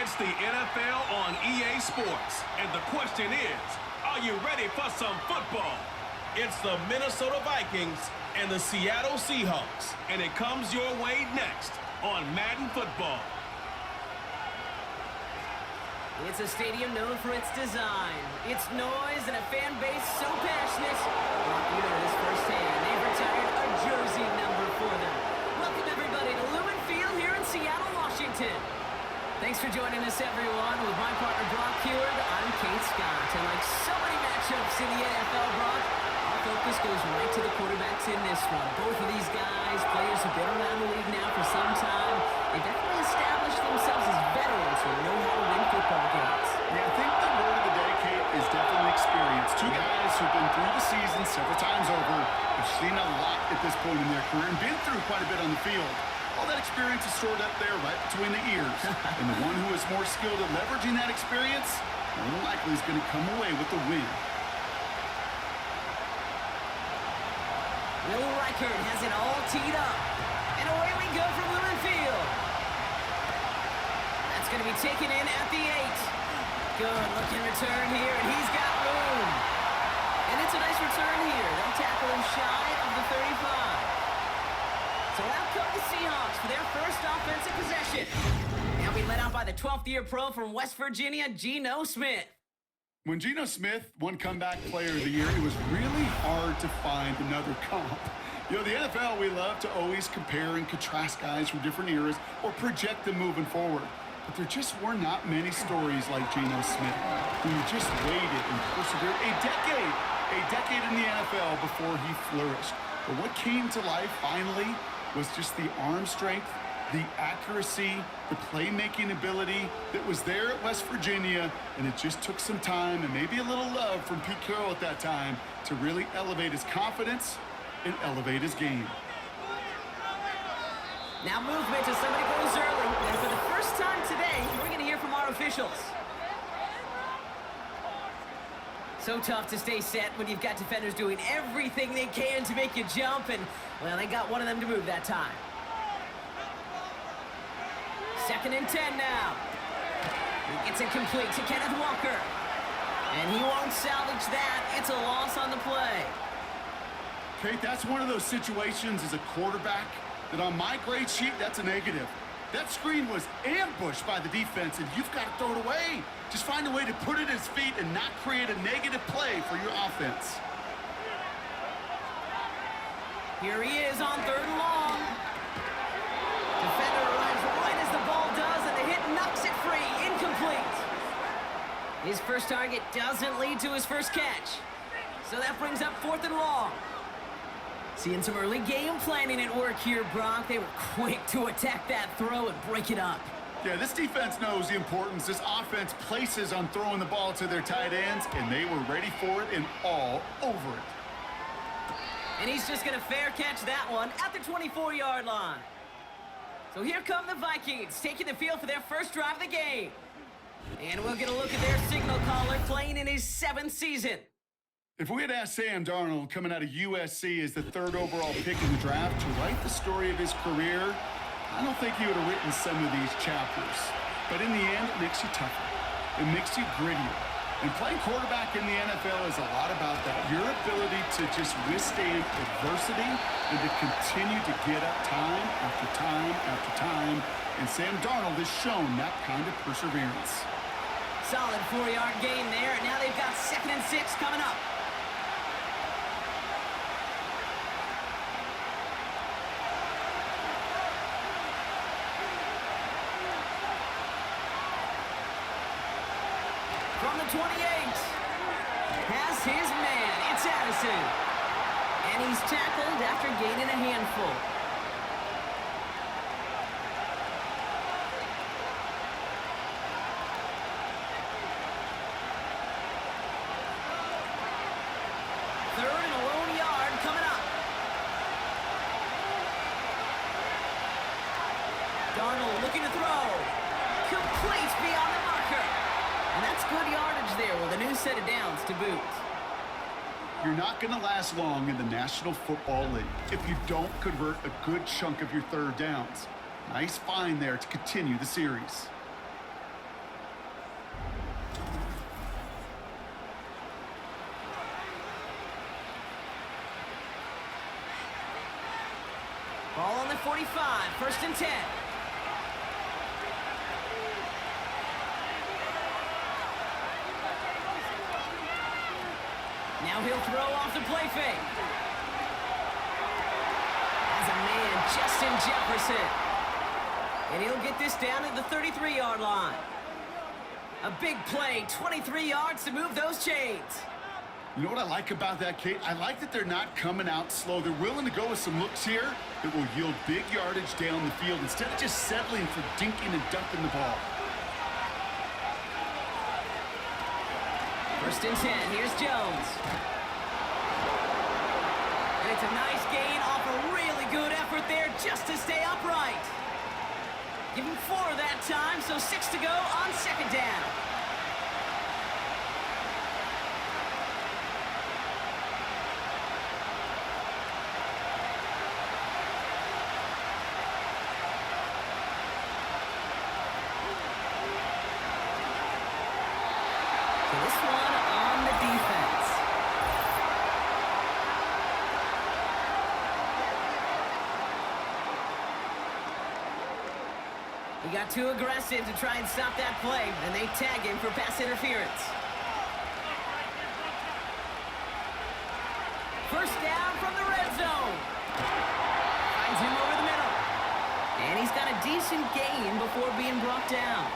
It's the NFL on EA Sports. And the question is, are you ready for some football? It's the Minnesota Vikings and the Seattle Seahawks. And it comes your way next on Madden Football. It's a stadium known for its design, its noise, and a fan base so passionate. You know this firsthand. They've retired a jersey number for them. Welcome, everybody, to Lumen Field here in Seattle, Washington. Thanks for joining us, everyone. With my partner, Brock Heward, I'm Kate Scott. And like so many matchups in the NFL, Brock, our focus goes right to the quarterbacks in this one. Both of these guys, players who've been around the league now for some time, they definitely established themselves as veterans who know how to win football games. Yeah, I think the word of the day, Kate, is definitely experience. Two guys who've been through the season several times over, have seen a lot at this point in their career, and been through quite a bit on the field. All that experience is stored up there right between the ears. And the one who is more skilled at leveraging that experience, more than likely is going to come away with the win. Will Reichert has it all teed up. And away we go from Lumen Field. That's going to be taken in at the 8. Good looking return here, and he's got room. And it's a nice return here. They'll tackle him shy of the 35. So out come the Seahawks for their first offensive possession. Now we led out by the 12th-year pro from West Virginia, Geno Smith. When Geno Smith won Comeback Player of the Year, it was really hard to find another comp. You know, the NFL, we love to always compare and contrast guys from different eras or project them moving forward. But there just were not many stories like Geno Smith, who just waited and persevered a decade in the NFL before he flourished. But what came to life finally was just the arm strength, the accuracy, the playmaking ability that was there at West Virginia, and it just took some time and maybe a little love from Pete Carroll at that time to really elevate his confidence and elevate his game. Now movement as somebody goes early, and for the first time today, we're going to hear from our officials. So tough to stay set when you've got defenders doing everything they can to make you jump, and, well, they got one of them to move that time. 2nd and 10 now. He gets it complete to Kenneth Walker. And he won't salvage that. It's a loss on the play. Kate, that's one of those situations as a quarterback that on my grade sheet, that's a negative. That screen was ambushed by the defense, and you've got to throw it away. Just find a way to put it at his feet and not create a negative play for your offense. Here he is on 3rd and long. Defender arrives right as the ball does, and the hit knocks it free. Incomplete. His first target doesn't lead to his first catch. So that brings up 4th and long. Seeing some early game planning at work here, Brock. They were quick to attack that throw and break it up. Yeah, this defense knows the importance this offense places on throwing the ball to their tight ends, and they were ready for it and all over it. And he's just going to fair catch that one at the 24-yard line. So here come the Vikings, taking the field for their first drive of the game. And we'll get a look at their signal caller playing in his 7th season. If we had asked Sam Darnold, coming out of USC as the 3rd overall pick in the draft, to write the story of his career, I don't think he would have written some of these chapters. But in the end, it makes you tougher. It makes you grittier. And playing quarterback in the NFL is a lot about that. Your ability to just withstand adversity and to continue to get up time after time after time. And Sam Darnold has shown that kind of perseverance. Solid 4-yard gain there. And now they've got 2nd and 6 coming up. From the 28, has his man, it's Addison. And he's tackled after gaining a handful. Third and a lone yard coming up. Darnold looking to throw. Complete beyond the marker. And that's good yardage there with a new set of downs to boot. You're not going to last long in the National Football League if you don't convert a good chunk of your 3rd downs. Nice find there to continue the series. the 45, 1st and 10. Now he'll throw off the play fake. As a man, Justin Jefferson. And he'll get this down at the 33-yard line. A big play, 23 yards to move those chains. You know what I like about that, Kate? I like that they're not coming out slow. They're willing to go with some looks here that will yield big yardage down the field instead of just settling for dinking and dunking the ball. 1st and 10, here's Jones. And it's a nice gain off a really good effort there just to stay upright. Give him 4 that time, so 6 to go on 2nd down. So this one on the defense. He got too aggressive to try and stop that play, and they tag him for pass interference. 1st down from the red zone. Finds him over the middle. And he's got a decent gain before being brought down.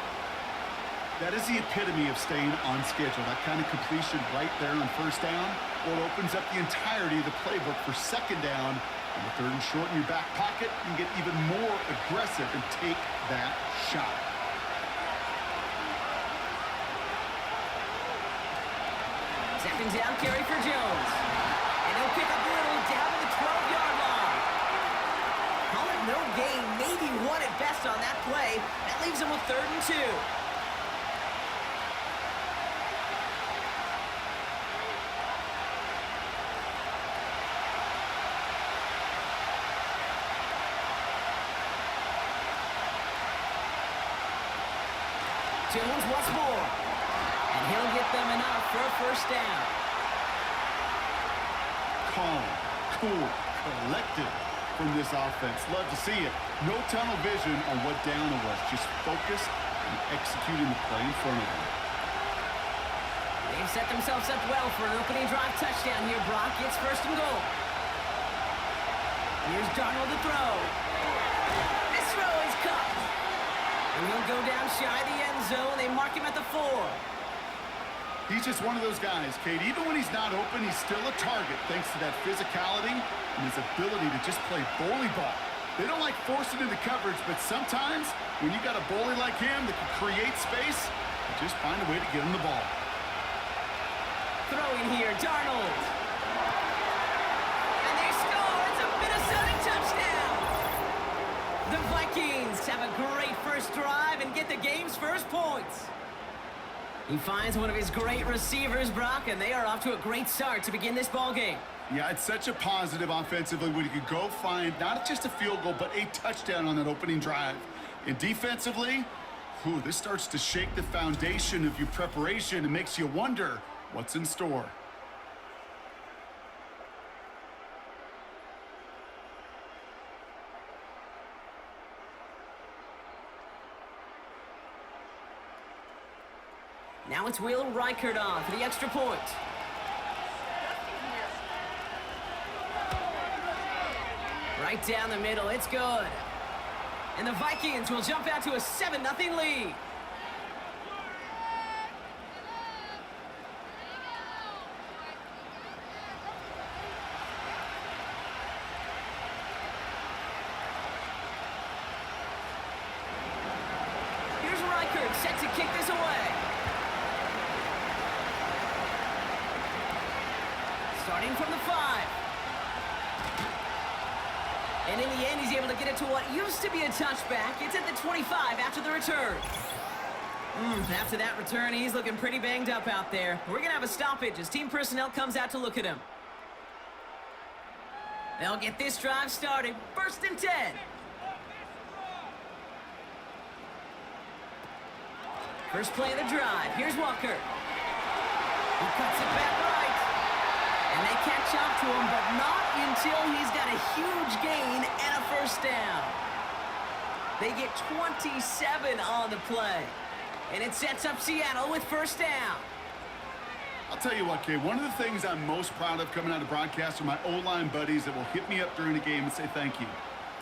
That is the epitome of staying on schedule. That kind of completion right there on 1st down, well, it opens up the entirety of the playbook for 2nd down. On the 3rd and short in your back pocket, you can get even more aggressive and take that shot. Second down carry for Jones. And he'll pick up a little down to the 12-yard line. Call it no gain, maybe 1 at best on that play. That leaves him with 3rd and 2. Jones once more. And he'll get them enough for a 1st down. Calm, cool, collected from this offense. Love to see it. No tunnel vision on what down it was. Just focused and executing the play in front of them. They've set themselves up well for an opening drive touchdown here, Brock. It's 1st and goal. Here's Darnold to throw. This throw is caught. And he'll go down shy of the end zone. They mark him at the 4. He's just one of those guys, Kate. Even when he's not open, he's still a target thanks to that physicality and his ability to just play bully ball. They don't like forcing into coverage, but sometimes when you got a bully like him that can create space, you just find a way to get him the ball. Throwing here, Darnold. And they score. It's a Minnesota touchdown. The Vikings have a great first drive and get the game's first points. He finds one of his great receivers, Brock, and they are off to a great start to begin this ball game. Yeah, it's such a positive offensively when you could go find not just a field goal, but a touchdown on that opening drive. And defensively, this starts to shake the foundation of your preparation and makes you wonder what's in store. Now it's Will Reichert on for the extra point. Right down the middle, it's good. And the Vikings will jump out to a 7-0 lead. Here's Reichert set to kick this away. Starting from the 5. And in the end, he's able to get it to what used to be a touchback. It's at the 25 after the return. After that return, he's looking pretty banged up out there. We're going to have a stoppage as team personnel comes out to look at him. They'll get this drive started. 1st and 10. First play of the drive. Here's Walker. He cuts it back right. And they catch catch up to him, but not until he's got a huge gain and a first down. They get 27 on the play. And it sets up Seattle with first down. I'll tell you what, Kay, one of the things I'm most proud of coming out of broadcast are my O-line buddies that will hit me up during the game and say thank you.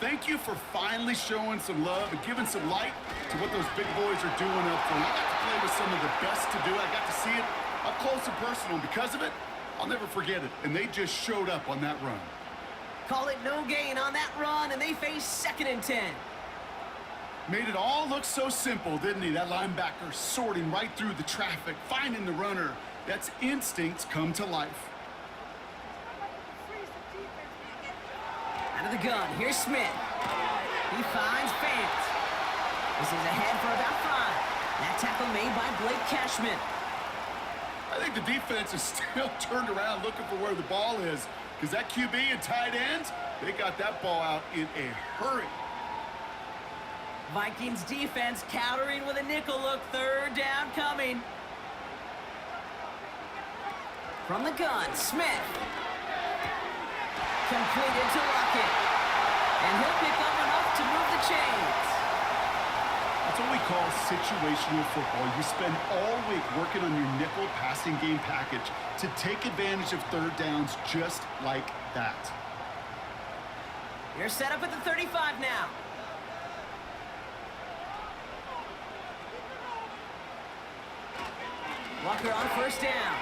Thank you for finally showing some love and giving some light to what those big boys are doing up front. I got to play with some of the best to do. I got to see it up close and personal. And because of it, I'll never forget it. And they just showed up on that run. Call it no gain on that run, and they face 2nd and 10. Made it all look so simple, didn't he? That linebacker sorting right through the traffic, finding the runner. That's instincts come to life. Out of the gun, here's Smith. He finds Fant. This is ahead for about 5. That tackle made by Blake Cashman. I think the defense is still turned around looking for where the ball is, because that QB and tight ends, they got that ball out in a hurry. Vikings defense countering with a nickel look. 3rd down coming. From the gun, Smith. Completed to Lockett. And he'll pick up enough to move the chains. That's what we call situational football. You spend all week working on your nickel passing game package to take advantage of 3rd downs just like that. You're set up at the 35 now. Walker on first down.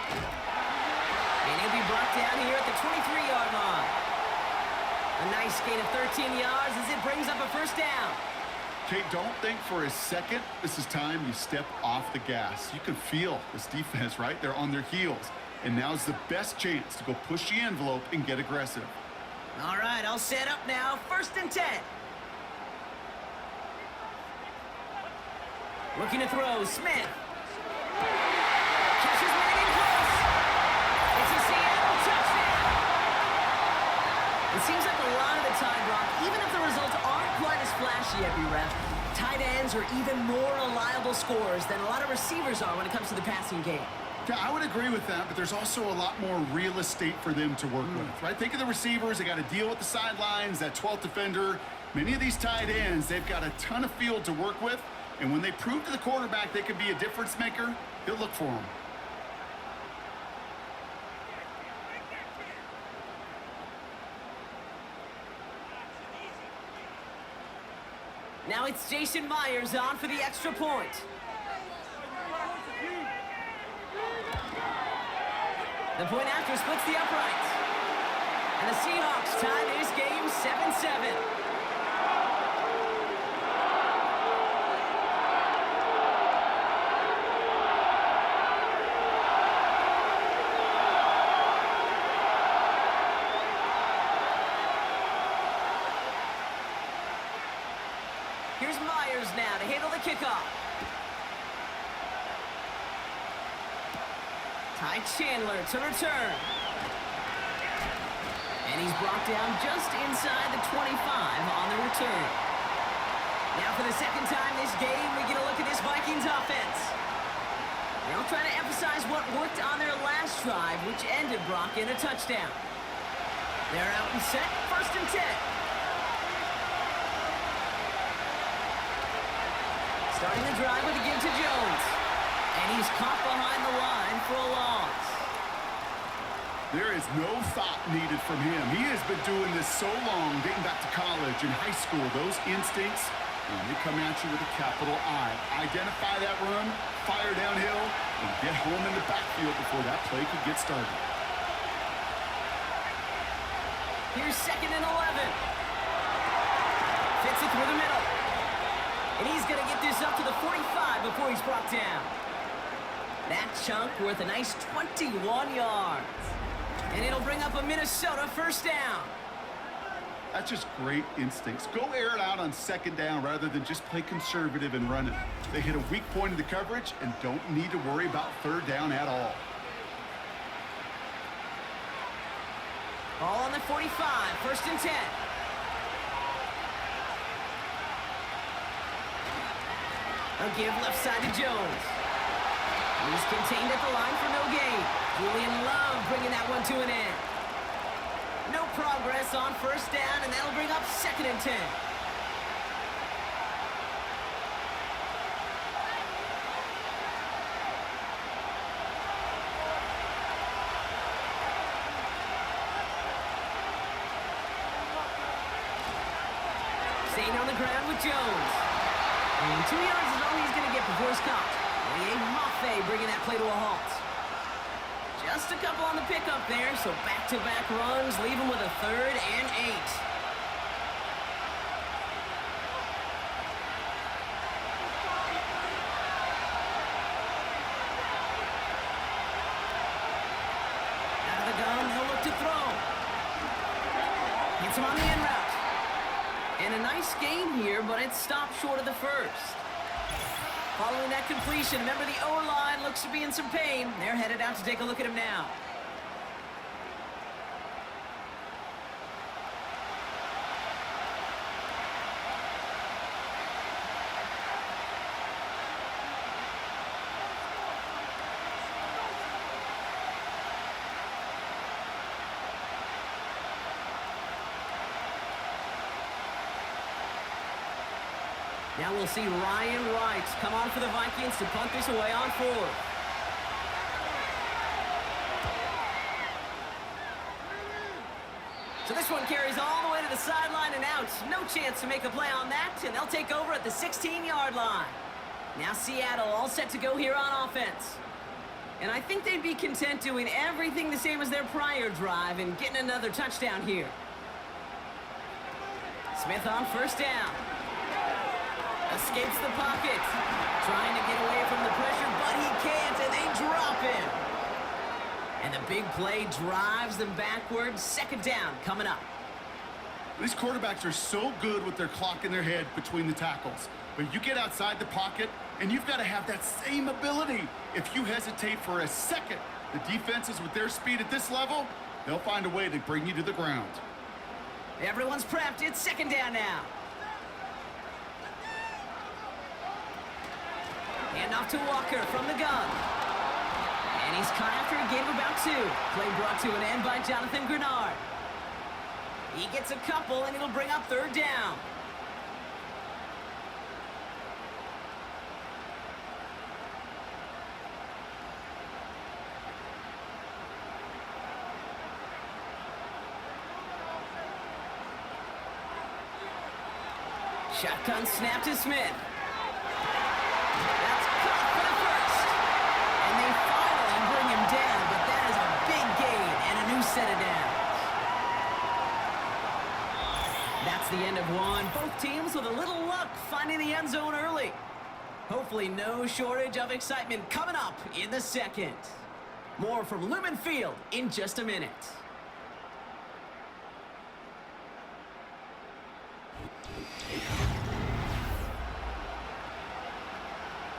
And he'll be brought down here at the 23-yard line. A nice gain of 13 yards as it brings up a first down. Kate, don't think for a second this is time you step off the gas. You can feel this defense, right? They're on their heels. And now's the best chance to go push the envelope and get aggressive. All right, I'll set up now. 1st and 10. Looking to throw, Smith. Catches Manning close. It's a Seattle touchdown. It seems like a lot of the time, Brock, even if the results aren't quite as flashy every rep, tight ends are even more reliable scorers than a lot of receivers are when it comes to the passing game. Yeah, I would agree with that, but there's also a lot more real estate for them to work with, right? Think of the receivers. They got to deal with the sidelines, that 12th defender. Many of these tight ends, they've got a ton of field to work with, and when they prove to the quarterback they could be a difference maker, he'll look for them. Now it's Jason Myers on for the extra point. The point after splits the uprights. And the Seahawks tie this game 7-7. Here's Myers now to handle the kickoff. Ty Chandler to return. And he's brought down just inside the 25 on the return. Now for the 2nd time this game, we get a look at this Vikings offense. They'll try to emphasize what worked on their last drive, which ended, Brock, in a touchdown. They're out and set, 1st and 10. Starting the drive with a give to Jones. And he's caught behind the line for a loss. There is no thought needed from him. He has been doing this so long, dating back to college and high school. Those instincts, when they come at you with a capital I. Identify that run, fire downhill, and get home in the backfield before that play could get started. Here's 2nd and 11. Fits it through the middle. And he's going to get this up to the 45 before he's brought down. That chunk worth a nice 21 yards. And it'll bring up a Minnesota first down. That's just great instincts. Go air it out on 2nd down rather than just play conservative and run it. They hit a weak point in the coverage and don't need to worry about 3rd down at all. Ball on the 45, 1st and 10. A give left side to Jones. He's contained at the line for no gain. Julian Love bringing that one to an end. progress on first down, and that'll bring up 2nd and 10. Staying on the ground with Jones. And 2 yards is all he's going to get before he's caught. Mafe bringing that play to a halt. Just a couple on the pickup there, so back-to-back runs leave him with a 3rd and 8. Out of the gun, he'll look to throw. Hits him on the end route. And a nice gain here, but it stopped short of the first. Following that completion, remember the O-line looks to be in some pain. They're headed out to take a look at him now. Now we'll see Ryan Wright come on for the Vikings to punt this away on 4th. So this one carries all the way to the sideline and out. No chance to make a play on that, and they'll take over at the 16-yard line. Now Seattle all set to go here on offense. And I think they'd be content doing everything the same as their prior drive and getting another touchdown here. Smith on first down. Escapes the pocket. Trying to get away from the pressure, but he can't, and they drop him. And the big play drives them backwards. 2nd down coming up. These quarterbacks are so good with their clock in their head between the tackles. But you get outside the pocket, and you've got to have that same ability. If you hesitate for a second, the defenses with their speed at this level, they'll find a way to bring you to the ground. Everyone's prepped. It's 2nd down now. Hand off to Walker from the gun. And he's caught after a gain of about 2. Play brought to an end by Jonathan Grenard. He gets a couple, and it'll bring up 3rd down. Shotgun snap to Smith. That's caught for the first. And they finally bring him down, but that is a big gain and a new set of downs. That's the end of one. Both teams with a little luck finding the end zone early. Hopefully no shortage of excitement coming up in the 2nd. More from Lumen Field in just a minute.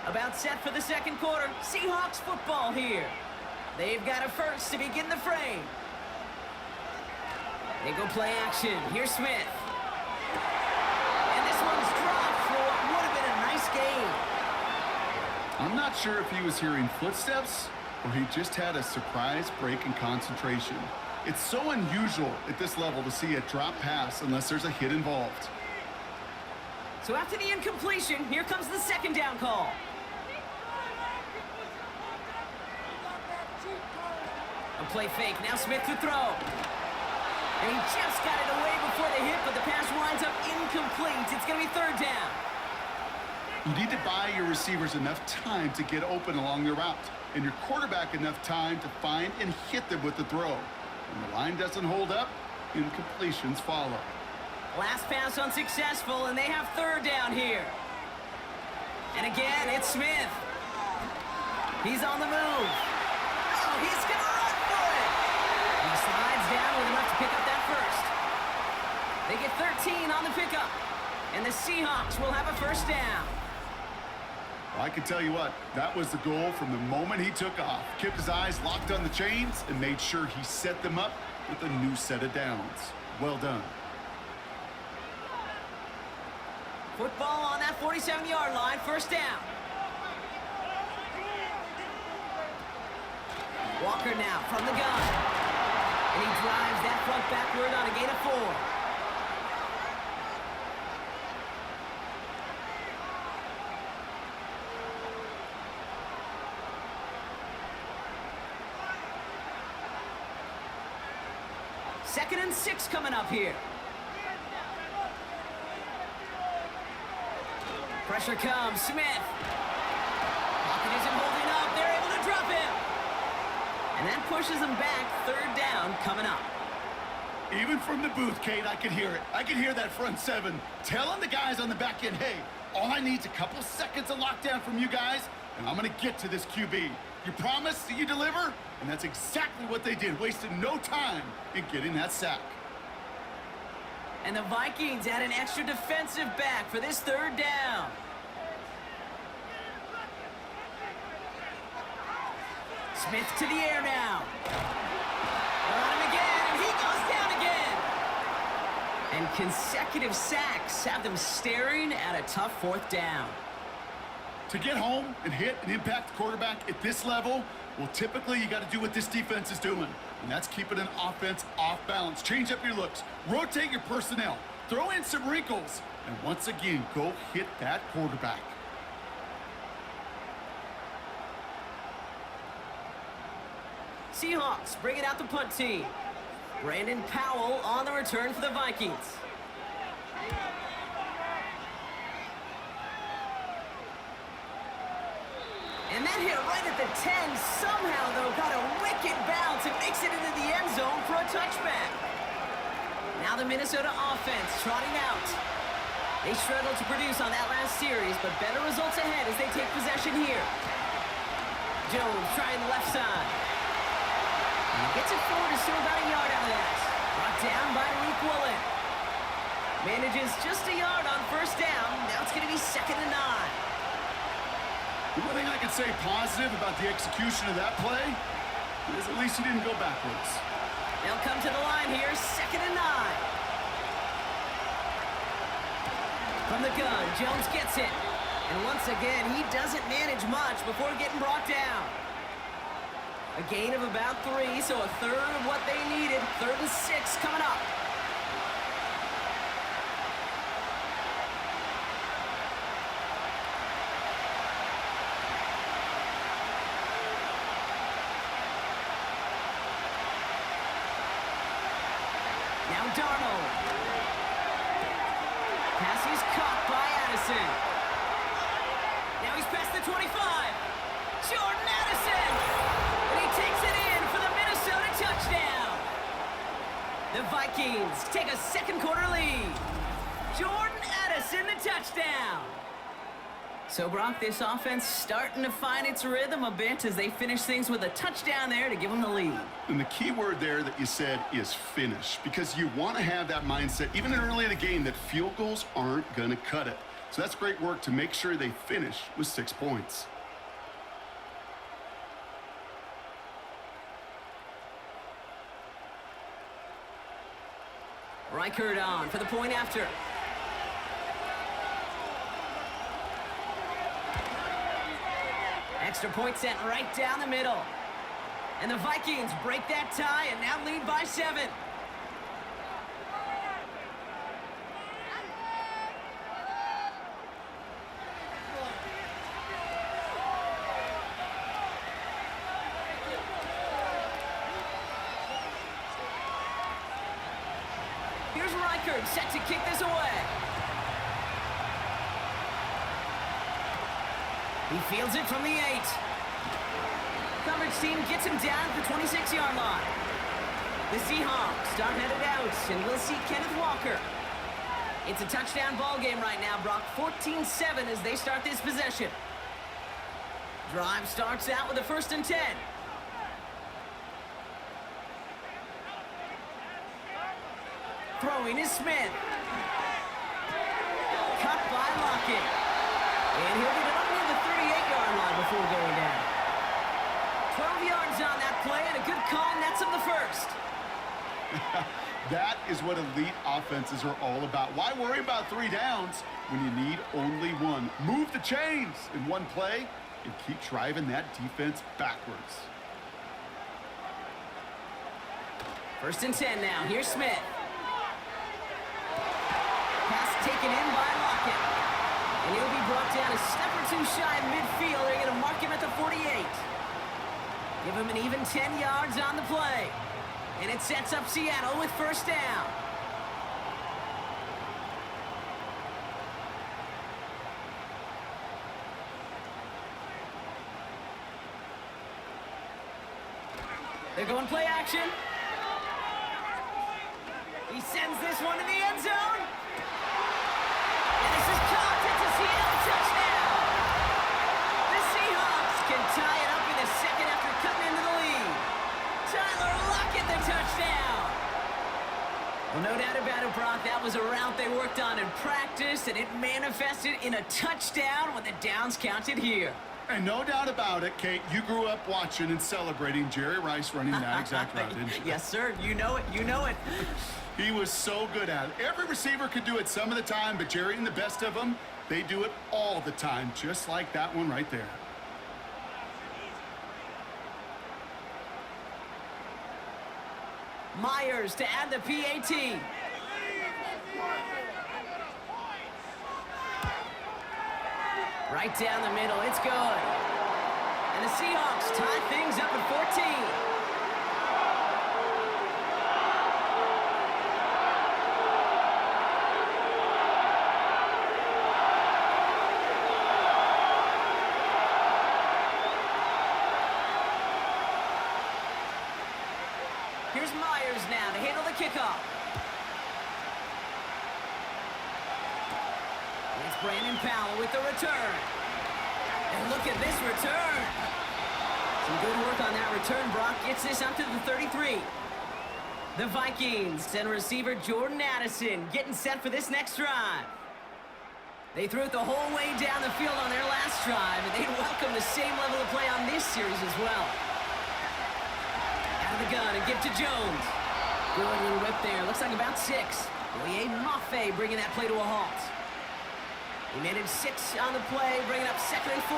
About set for the 2nd quarter. Seahawks football here. They've got a first to begin the frame. They go play action. Here's Smith. And this one's dropped for what would have been a nice gain. I'm not sure if he was hearing footsteps or he just had a surprise break in concentration. It's so unusual at this level to see a drop pass unless there's a hit involved. So after the incompletion, here comes the 2nd down call. A play fake. Now Smith to throw. And he just got it away before the hit, but the pass winds up incomplete. It's going to be 3rd down. You need to buy your receivers enough time to get open along their route, and your quarterback enough time to find and hit them with the throw. When the line doesn't hold up, incompletions follow. Last pass unsuccessful, and they have 3rd down here. And again, it's Smith. He's on the move. Oh, he's going to run for it. He slides down with enough to pick up that first. They get 13 on the pickup, and the Seahawks will have a 1st down. Well, I can tell you what, that was the goal from the moment he took off. Kept his eyes locked on the chains and made sure he set them up with a new set of downs. Well done. Football on that 47-yard line, 1st down. Walker now from the gun. And he drives that front backward on a gain of 4. Second and 6 coming up here. Pressure comes. Smith. Pocket isn't holding up. They're able to drop him. And that pushes them back. Third down coming up. Even from the booth, Kate, I could hear it. I could hear that front seven telling the guys on the back end, hey, all I need is a couple seconds of lockdown from you guys, and I'm going to get to this QB. You promise that you deliver? And that's exactly what they did, wasted no time in getting that sack. And the Vikings add an extra defensive back for this third down. Smith to the air now. They're on him again, and he goes down again. And consecutive sacks have them staring at a tough fourth down. To get home and hit and impact the quarterback at this level, well, typically you got to do what this defense is doing, and that's keeping an offense off balance. Change up your looks, rotate your personnel, throw in some wrinkles, and once again, go hit that quarterback. Seahawks bring it out the punt team. Brandon Powell on the return for the Vikings. And that hit right at the 10 somehow, though, got a wicked bounce and makes it into the end zone for a touchback. Now the Minnesota offense trotting out. They struggled to produce on that last series, but better results ahead as they take possession here. Jones trying the left side. And he gets it forward to still about a yard out of that. Brought down by Luke Woolen. Manages just a yard on first down. Now it's going to be 2nd and 9. The one thing I can say positive about the execution of that play is at least he didn't go backwards. They'll come to the line here, 2nd and 9. From the gun, Jones gets it. And once again, he doesn't manage much before getting brought down. A gain of about 3, so a third of what they needed. 3rd and 6 coming up. Now Darnold. Pass is caught by Addison. Now he's past the 25. Jordan Addison. And he takes it in for the Minnesota touchdown. The Vikings take a second quarter lead. Jordan Addison, the touchdown. So, Brock, this offense starting to find its rhythm a bit as they finish things with a touchdown there to give them the lead. And the key word there that you said is finish, because you want to have that mindset, even early in the game, that field goals aren't going to cut it. So that's great work to make sure they finish with 6 points. Reichert on for the point after. Extra point sent right down the middle. And the Vikings break that tie and now lead by 7. Here's Reichert set to kick this away. He fields it from the 8. Coverage team gets him down at the 26-yard line. The Seahawks start headed out, and we'll see Kenneth Walker. It's a touchdown ball game right now, Brock. 14-7 as they start this possession. Drive starts out with a 1st and 10. Throwing is Smith. Cut by Lockett. And he'll get it up near the 38-yard line before going down. 12 yards on that play, and a good call nets him the 1st. That is what elite offenses are all about. Why worry about 3 downs when you need only 1? Move the chains in one play and keep driving that defense backwards. First and 10 now. Here's Smith. Pass taken in by Lockett. And he'll be brought down a step or two shy of midfield. They're going to mark him at the 48. Give him an even 10 yards on the play. And it sets up Seattle with first down. They're going play action. He sends this one to the end zone. And this is caught. It's a Seattle touchdown. The Seahawks can tie it up in a second after cutting into the lead. Tyler Lockett, the touchdown. Well, no doubt about it, Brock. That was a route they worked on in practice, and it manifested in a touchdown when the downs counted here. And no doubt about it, Kate, you grew up watching and celebrating Jerry Rice running that exact route, didn't you? Yes, sir. You know it. You know it. He was so good at it. Every receiver could do it some of the time, but Jerry and the best of them, they do it all the time, just like that one right there. Myers to add the PAT. Right down the middle, it's good. And the Seahawks tie things up at 14. Here's Myers now to handle the kickoff. It's Brandon Powell with the return. And look at this return. Some good work on that return. Brock gets this up to the 33. The Vikings and receiver Jordan Addison getting set for this next drive. They threw it the whole way down the field on their last drive, and they'd welcome the same level of play on this series as well. Out of the gun and give to Jones. Good little whip there. Looks like about 6. Liam Maffei bringing that play to a halt. He made it 6 on the play, bringing up 2nd and 4.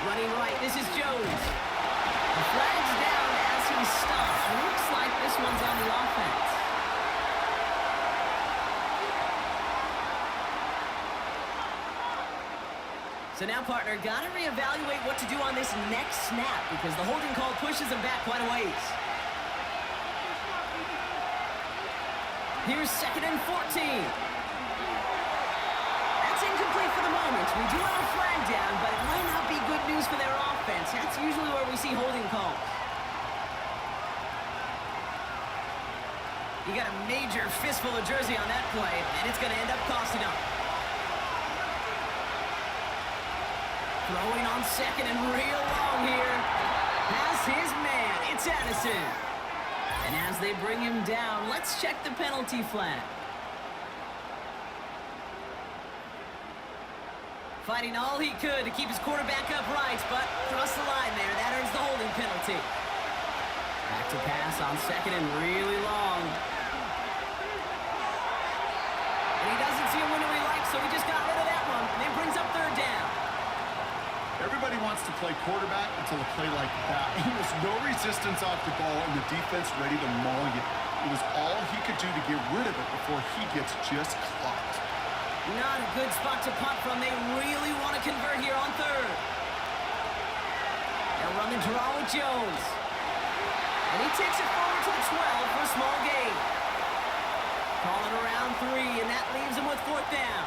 Running right, this is Jones. The flag's down as he stops. Looks like this one's on the offense. So now, partner, got to reevaluate what to do on this next snap because the holding call pushes him back quite a ways. Here's 2nd and 14. That's incomplete for the moment. We do have a flag down, but it might not be good news for their offense. That's usually where we see holding calls. You got a major fistful of jersey on that play, and it's going to end up costing him. Throwing on 2nd and real long here. Pass his man. It's Addison. And as they bring him down, let's check the penalty flag. Fighting all he could to keep his quarterback upright, but crossed the line there. That earns the holding penalty. Back to pass on 2nd and really long. And he doesn't see a window he likes, so he just got rid of that one. And it brings up 3rd down. Everybody wants to play quarterback until a play like that. Almost no resistance off the ball and the defense ready to maul you. It was all he could do to get rid of it before he gets just clocked. Not a good spot to punt from. They really want to convert here on 3rd. They'll run the draw with Jones. And he takes it forward to the 12 for a small gain. Calling around 3, and that leaves him with 4th down.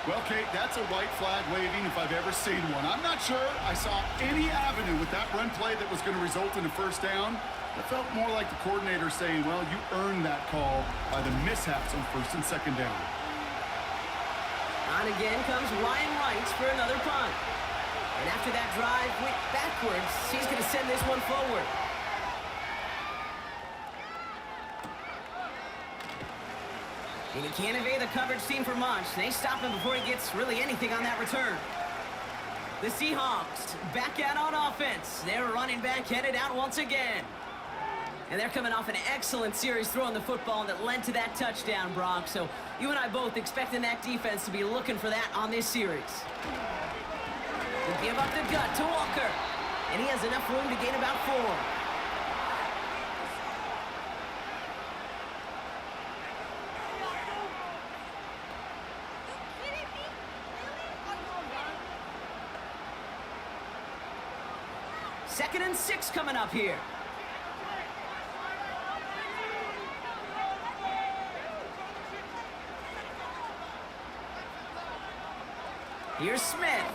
Well, Kate, that's a white flag waving if I've ever seen one. I'm not sure I saw any avenue with that run play that was going to result in a 1st down. It felt more like the coordinator saying, well, you earned that call by the mishaps on 1st and 2nd down. On again comes Ryan Wright for another punt. And after that drive went backwards, he's going to send this one forward. And he can't evade the coverage team for much. They stop him before he gets really anything on that return. The Seahawks back out on offense. Their running back headed out once again. And they're coming off an excellent series throwing the football that led to that touchdown, Brock. So you and I both expecting that defense to be looking for that on this series. They give up the gut to Walker. And he has enough room to gain about 4. Second and 6 coming up here. Here's Smith.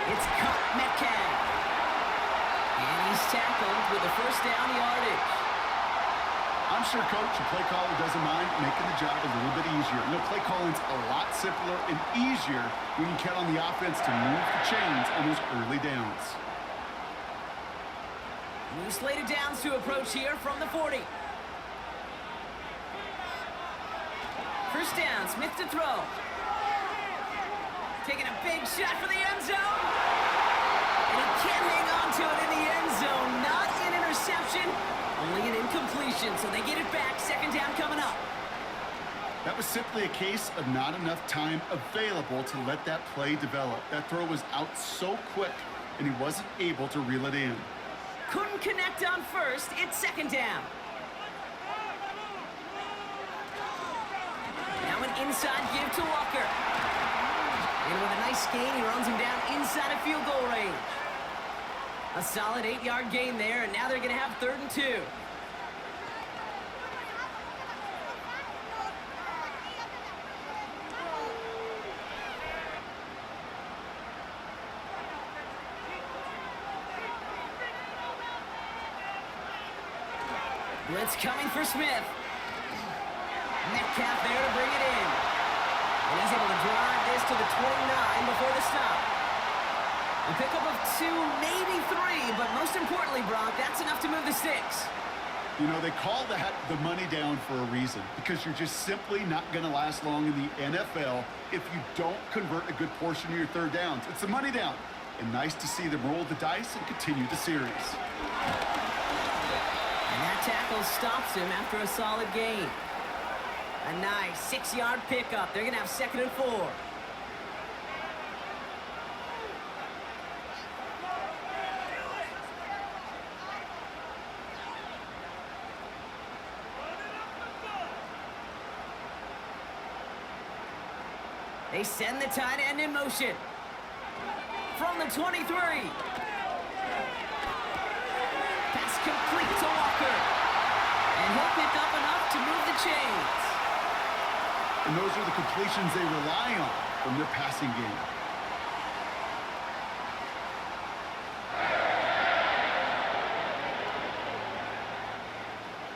It's caught Metcalf. And he's tackled with a first down yardage. I'm sure coach and play caller doesn't mind making the job a little bit easier. You know, play calling's a lot simpler and easier when you count on the offense to move the chains on those early downs. New slated downs to approach here from the 40. First down, Smith to throw. Taking a big shot for the end zone. And he can't hang on to it in the end zone. Not an interception, only an incompletion. So they get it back. Second down coming up. That was simply a case of not enough time available to let that play develop. That throw was out so quick, and he wasn't able to reel it in. Couldn't connect on first. It's second down. Now an inside give to Walker. And with a nice gain, he runs him down inside of field goal range. A solid 8-yard gain there, and now they're going to have 3rd and 2. Blitz coming for Smith. Metcalf there to bring it in. And he's able to drive this to the 29 before the stop. A pickup of 2, maybe 3, but most importantly, Brock, that's enough to move the sticks. You know, they call that the money down for a reason, because you're just simply not going to last long in the NFL if you don't convert a good portion of your third downs. It's the money down. And nice to see them roll the dice and continue the series. And that tackle stops him after a solid gain. A nice 6-yard pickup. They're going to have 2nd and 4. They send the tight end in motion. From the 23. Pass complete to Walker. And he'll pick up enough to move the chains. And those are the completions they rely on from their passing game.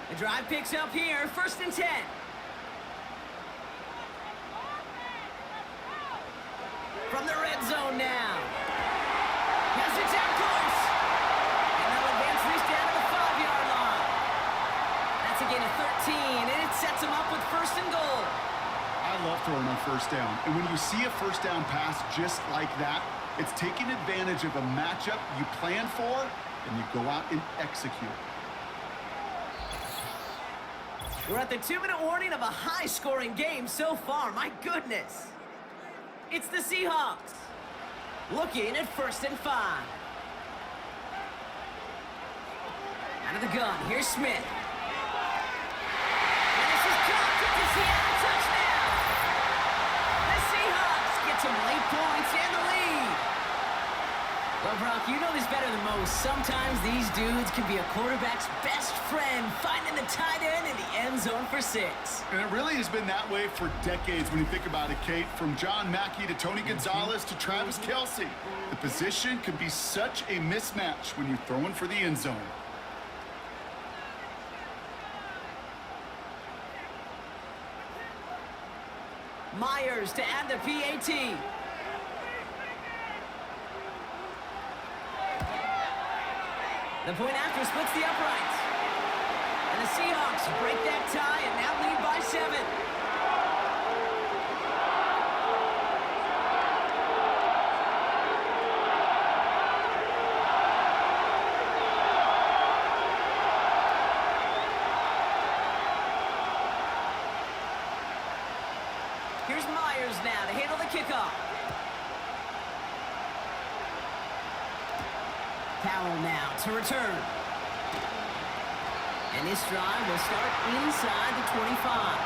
The drive picks up here, 1st and 10. From the red zone now. Has it down close. And they'll advance this down to the 5-yard line. That's a gain of 13, and it sets them up with 1st and goal. I love throwing on first down. And when you see a first down pass just like that, it's taking advantage of a matchup you plan for, and you go out and execute. We're at the 2-minute warning of a high-scoring game so far. My goodness. It's the Seahawks. Looking at 1st and 5. Out of the gun, here's Smith. And this is caught. It's a Seattle touchdown. The Seahawks get some late points and the lead. Well, Brock, you know this better than most. Sometimes these dudes can be a quarterback's best friend, finding the tight end in the end zone for 6. And it really has been that way for decades when you think about it, Kate. From John Mackey to Tony Gonzalez to Travis Kelce. The position can be such a mismatch when you're throwing for the end zone. Myers to add the PAT. The point after splits the uprights. And the Seahawks break that tie and now lead by 7. receivers now to handle the kickoff. Powell now to return. And this drive will start inside the 25.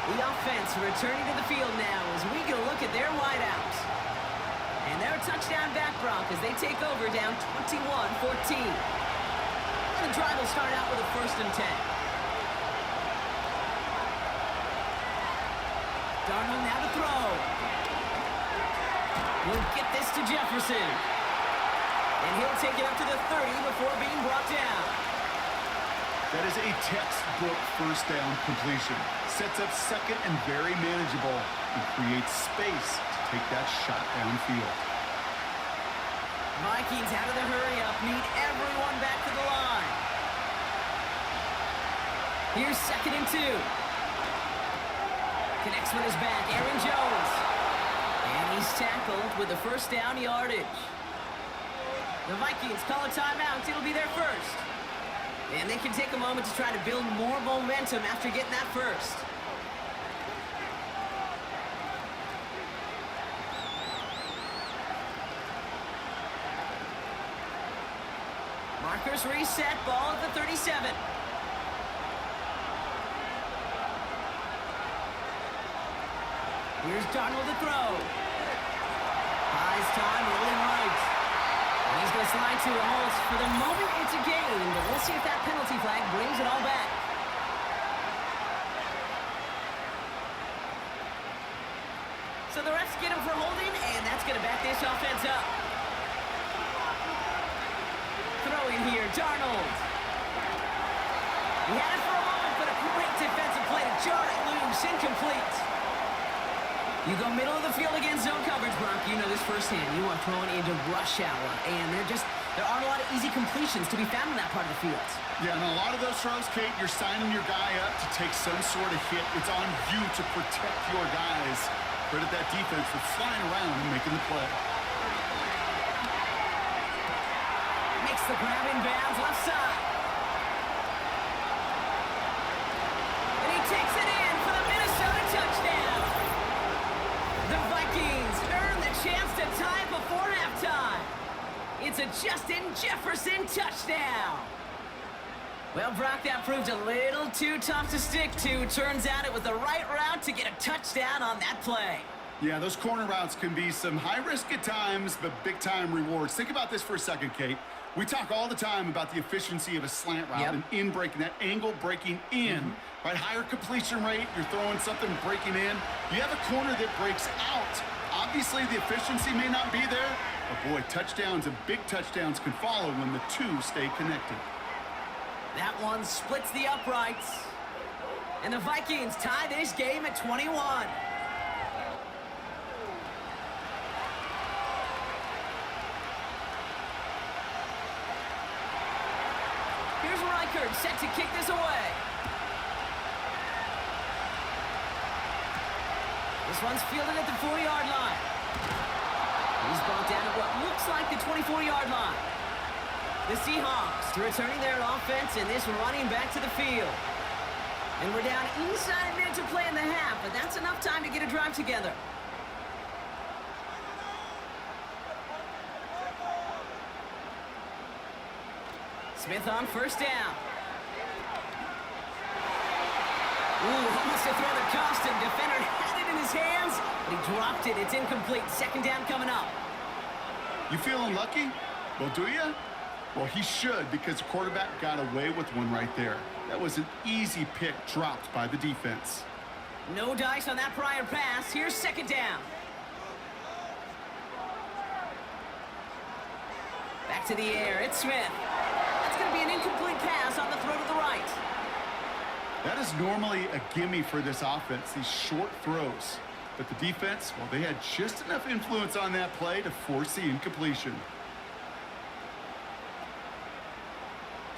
The offense returning to the field now as we get a look at their wideouts. And they're a touchdown back, Brock, as they take over down 21-14. And the drive will start out with a 1st and 10. Darnold now to throw. We'll get this to Jefferson. And he'll take it up to the 30 before being brought down. That is a textbook 1st down completion. Sets up 2nd and very manageable and creates space to take that shot downfield. Vikings out of the hurry-up, need everyone back to the line. Here's 2nd and 2. Connects with his back, Aaron Jones. And he's tackled with the 1st down yardage. The Vikings call a timeout. It'll be their 1st. And they can take a moment to try to build more momentum after getting that 1st. Markers reset, ball at the 37. Here's Darnold to throw. High's time, rolling right. And he's going to slide to a halt. For the moment, it's a gain, but we'll see if that penalty flag brings it all back. So the refs get him for holding, and that's going to back this offense up. Throwing here, Darnold. He had it for a moment, but a great defensive play to jar it loose, incomplete. You go middle of the field against zone coverage, Brock. You know this firsthand. You are throwing into rush hour, and there aren't a lot of easy completions to be found in that part of the field. Yeah, and a lot of those throws, Kate, you're signing your guy up to take some sort of hit. It's on you to protect your guys. Credit that defense for flying around and making the play. Makes the grab in bounds, left side. And he takes it in for the Minnesota touchdown. The Vikings earn the chance to tie before halftime. It's a Justin Jefferson touchdown. Well, Brock, that proved a little too tough to stick to. Turns out it was the right route to get a touchdown on that play. Yeah, those corner routes can be some high risk at times, but big-time rewards. Think about this for a second, Kate. We talk all the time about the efficiency of a slant route and in breaking, that angle breaking in, right? Higher completion rate, you're throwing something breaking in. You have a corner that breaks out. Obviously, the efficiency may not be there, but boy, touchdowns and big touchdowns can follow when the two stay connected. That one splits the uprights. And the Vikings tie this game at 21. Here's Reichert set to kick this away. This one's fielded at the 4-yard line. He's brought down at what looks like the 24-yard line. The Seahawks returning their offense and this running back to the field. And we're down inside a minute to play in the half, but that's enough time to get a drive together. Smith on 1st down. Almost a throw that cost him. Defender had it in his hands, but he dropped it. It's incomplete. 2nd down coming up. You feeling lucky? Well, do you? Well, he should, because the quarterback got away with one right there. That was an easy pick dropped by the defense. No dice on that prior pass. Here's 2nd down. Back to the air. It's Smith. That's going to be an incomplete pass on the throw to the right. That is normally a gimme for this offense, these short throws. But the defense, well, they had just enough influence on that play to force the incompletion.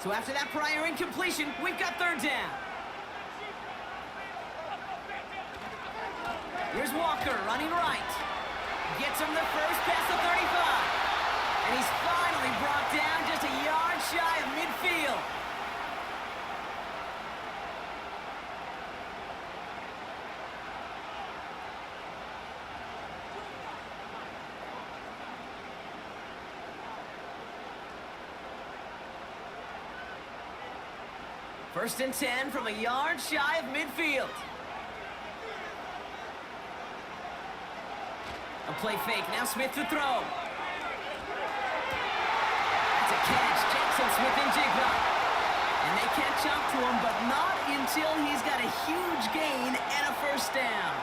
So after that prior incompletion, we've got 3rd down. Here's Walker running right. Gets him the first past the 35. And he's finally brought down just a yard shy of midfield. First and 10 from a yard shy of midfield. A play fake. Now Smith to throw. That's a catch. Jackson Smith-Njigba. And they catch up to him, but not until he's got a huge gain and a first down.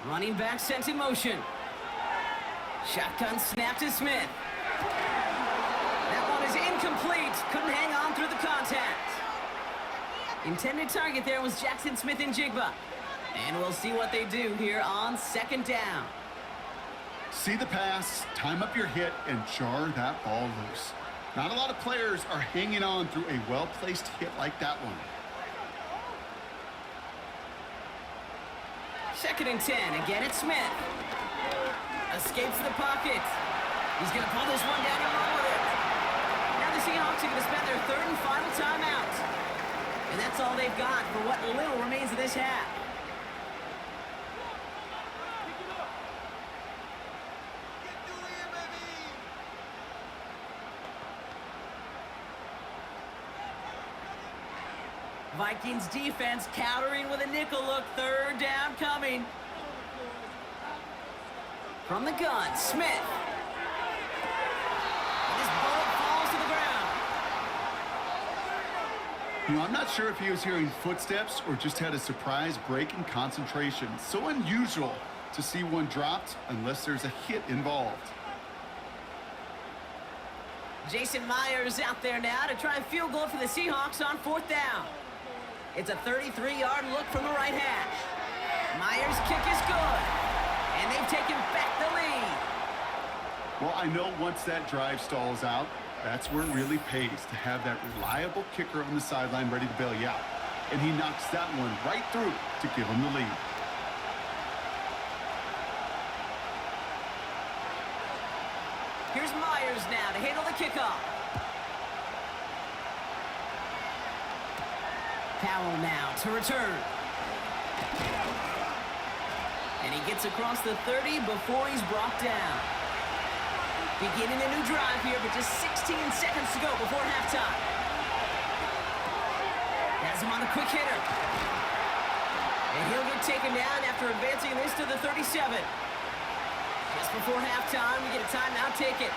Running back sent in motion. Shotgun snap to Smith. That one is incomplete. Couldn't hang on through the contact. Intended target there was Jackson Smith-Njigba. And we'll see what they do here on second down. See the pass, time up your hit, and jar that ball loose. Not a lot of players are hanging on through a well-placed hit like that one. Second and 10. Again, it's Smith. Escapes the pocket. He's going to pull this one down and run with it. Now the Seahawks are going to spend their third and final timeout. And that's all they've got for what little remains of this half. Vikings defense countering with a nickel look. Third down coming. From the gun, Smith. And this bullet falls to the ground. I'm not sure if he was hearing footsteps or just had a surprise break in concentration. So unusual to see one dropped unless there's a hit involved. Jason Myers out there now to try a field goal for the Seahawks on fourth down. It's a 33-yard look from the right hash. Myers' kick is good. And they've taken back the lead. Well, I know once that drive stalls out, that's where it really pays to have that reliable kicker on the sideline ready to bail you out. And he knocks that one right through to give him the lead. Here's Myers now to handle the kickoff. Powell now to return. And he gets across the 30 before he's brought down. Beginning a new drive here, but just 16 seconds to go before halftime. Has him on the quick hitter. And he'll get taken down after advancing this to the 37. Just before halftime, we get a timeout, take it.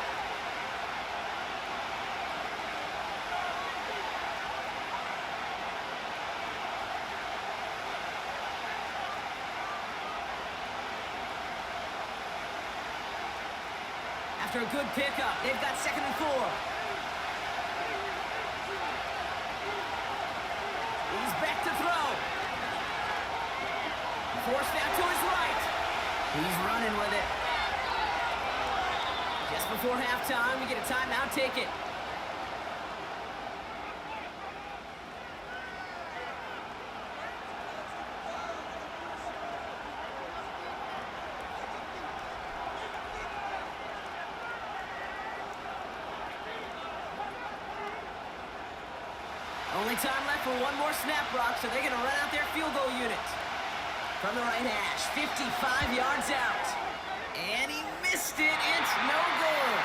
After a good pickup, they've got second and 4. He's back to throw. Forced out to his right. He's running with it. Just before halftime, we get a timeout, take it. Only time left for one more snap, Brock, so they're going to run out their field goal unit. From the right hash, 55 yards out. And he missed it. It's no good.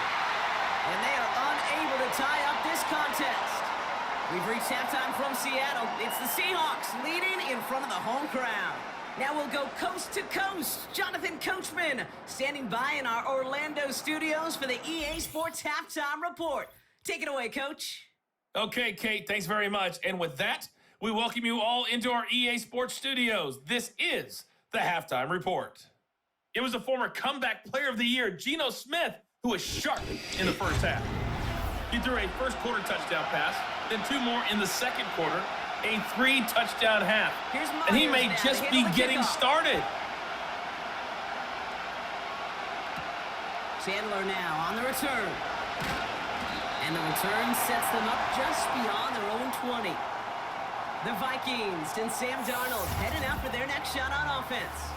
And they are unable to tie up this contest. We've reached halftime from Seattle. It's the Seahawks leading in front of the home crowd. Now we'll go coast to coast. Jonathan Coachman standing by in our Orlando studios for the EA Sports Halftime Report. Take it away, Coach. Okay, Kate, thanks very much. And with that, we welcome you all into our EA Sports studios. This is the Halftime Report. It was the former comeback player of the year, Geno Smith, who was sharp in the first half. He threw a first quarter touchdown pass, then 2 more in the second quarter, a 3-touchdown half. And he may just be getting started. Chandler now on the return. And the return sets them up just beyond their own 20. The Vikings and Sam Darnold heading out for their next shot on offense.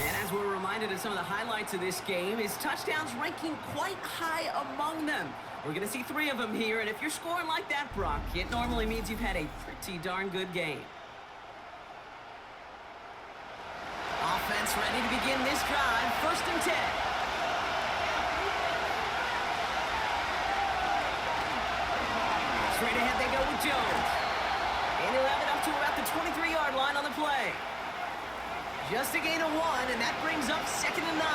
And as we're reminded of some of the highlights of this game, his touchdowns ranking quite high among them. We're going to see 3 of them here, and if you're scoring like that, Brock, it normally means you've had a pretty darn good game. Offense ready to begin this drive, 1st and 10. Straight ahead they go with Jones. And he'll have it up to about the 23-yard line on the play. Just a gain of 1, and that brings up 2nd and 9.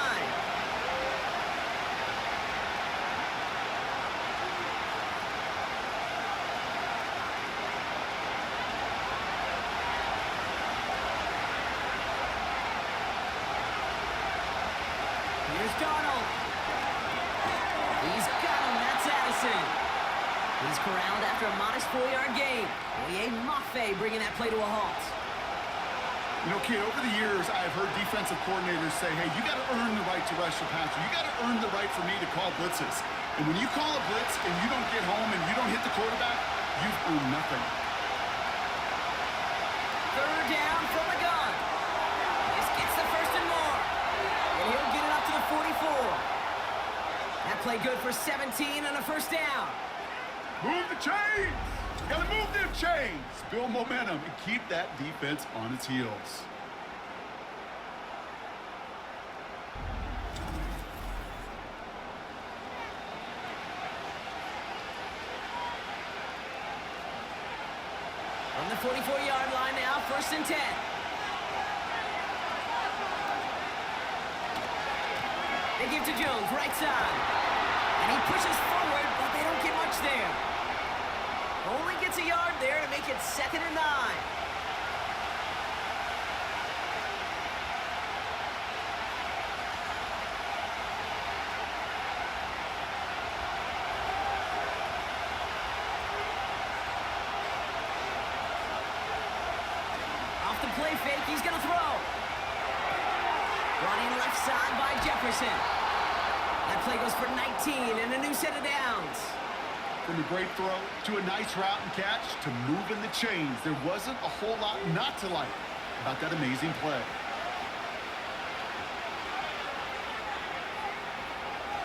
Here's Darnold. He's got him. That's Addison. He's corralled after a modest 4-yard gain. Oye Mafe bringing that play to a halt. You know, kid, over the years, I've heard defensive coordinators say, hey, you got to earn the right to rush your passer. You got to earn the right for me to call blitzes. And when you call a blitz and you don't get home and you don't hit the quarterback, you've earned nothing. 3rd down from the gun. This gets the 1st and more. And he'll get it up to the 44. That play good for 17 and a 1st down. Move the chains! You gotta move them chains! Build momentum and keep that defense on its heels. From the 44-yard line now, 1st and 10. They give to Jones, right side. And he pushes forward, but they don't get much there. Only gets a yard there to make it 2nd and 9. Off the play fake, he's going to throw. Running left side by Jefferson. That play goes for 19 and a new set of downs. From a great throw to a nice route and catch to moving the chains, there wasn't a whole lot not to like about that amazing play.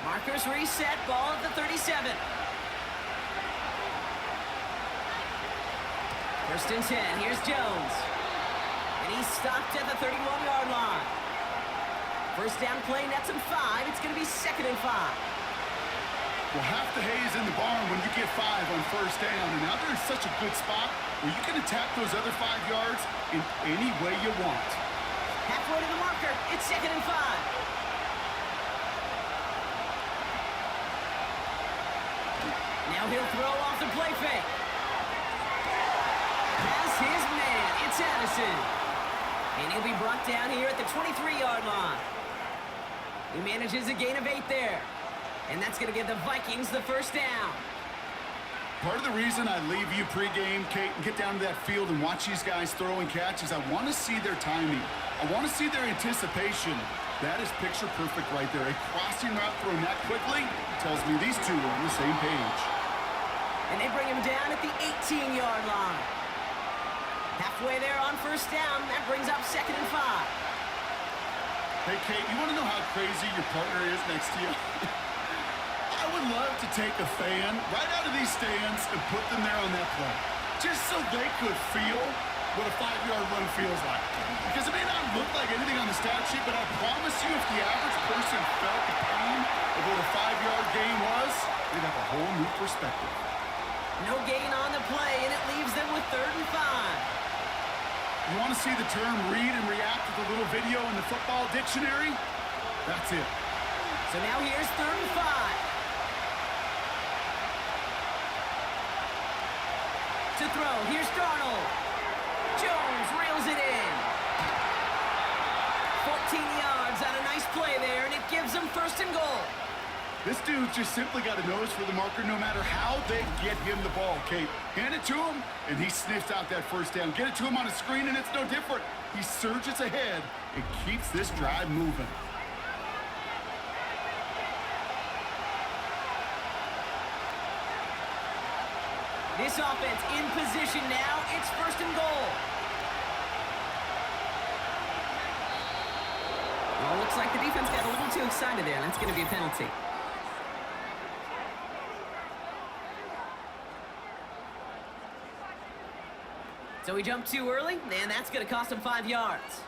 Markers reset, ball at the 37. 1st and 10, here's Jones. And he's stopped at the 31-yard line. 1st down play, nets him 5. It's going to be 2nd and 5. Well, half the hay is in the barn when you get 5 on 1st down, and now they're in such a good spot where you can attack those other 5 yards in any way you want. Halfway to the marker, it's 2nd and 5. Now he'll throw off the play fake. Pass his man, it's Addison. And he'll be brought down here at the 23-yard line. He manages a gain of 8 there. And that's going to give the Vikings the 1st down. Part of the reason I leave you pregame, Kate, and get down to that field and watch these guys throw and catch is I want to see their timing. I want to see their anticipation. That is picture perfect right there. A crossing route thrown that quickly tells me these two are on the same page. And they bring him down at the 18-yard line. Halfway there on 1st down, that brings up 2nd and 5. Hey, Kate, you want to know how crazy your partner is next to you? I would love to take a fan right out of these stands and put them there on that play, just so they could feel what a 5-yard run feels like. Because it may not look like anything on the stat sheet, but I promise you if the average person felt the pain of what a 5-yard gain was, they'd have a whole new perspective. No gain on the play, and it leaves them with 3rd and 5. You want to see the term read and react with a little video in the football dictionary? That's it. So now here's 3rd and 5. To throw, here's Darnold. Jones reels it in. 14 yards on a nice play there, and it gives them 1st and goal. This dude's just simply got a nose for the marker no matter how they get him the ball, Kate. Hand it to him, and he sniffs out that 1st down. Get it to him on a screen, and it's no different. He surges ahead and keeps this drive moving. This offense in position now. It's 1st and goal. Looks like the defense got a little too excited there. That's going to be a penalty. So he jumped too early, and that's going to cost him 5 yards.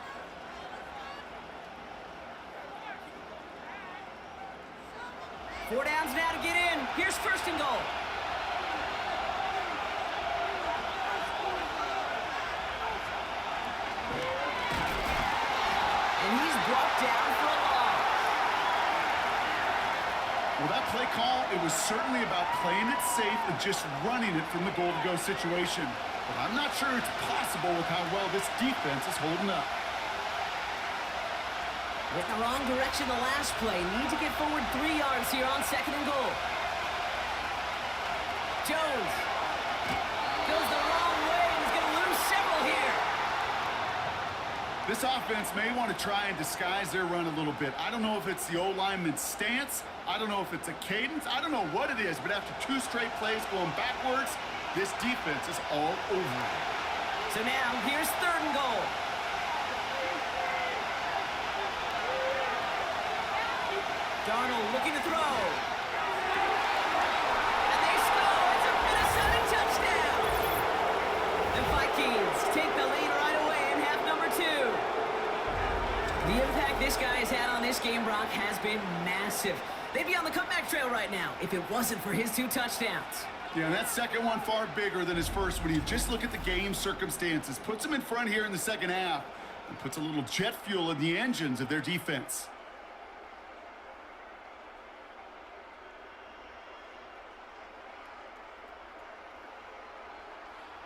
Four downs now to get in. Here's first and goal. And he's brought down for a loss. Well, that play call, it was certainly about playing it safe and just running it from the goal-to-go situation. But I'm not sure it's possible with how well this defense is holding up. Went in the wrong direction the last play. Need to get forward 3 yards here on second and goal. Jones goes the wrong way. He's going to lose several here. This offense may want to try and disguise their run a little bit. I don't know if it's the O-lineman's stance. I don't know if it's a cadence. I don't know what it is, but after 2 straight plays going backwards, this defense is all over it. So now, here's third and goal. Darnold looking to throw. And they score. It's a Minnesota touchdown. The Vikings take the lead right away in half number 2. The impact this guy has had on this game, Brock, has been massive. They'd be on the comeback trail right now if it wasn't for his 2 touchdowns. Yeah, and that second one far bigger than his first when you just look at the game circumstances. Puts them in front here in the second half and puts a little jet fuel in the engines of their defense.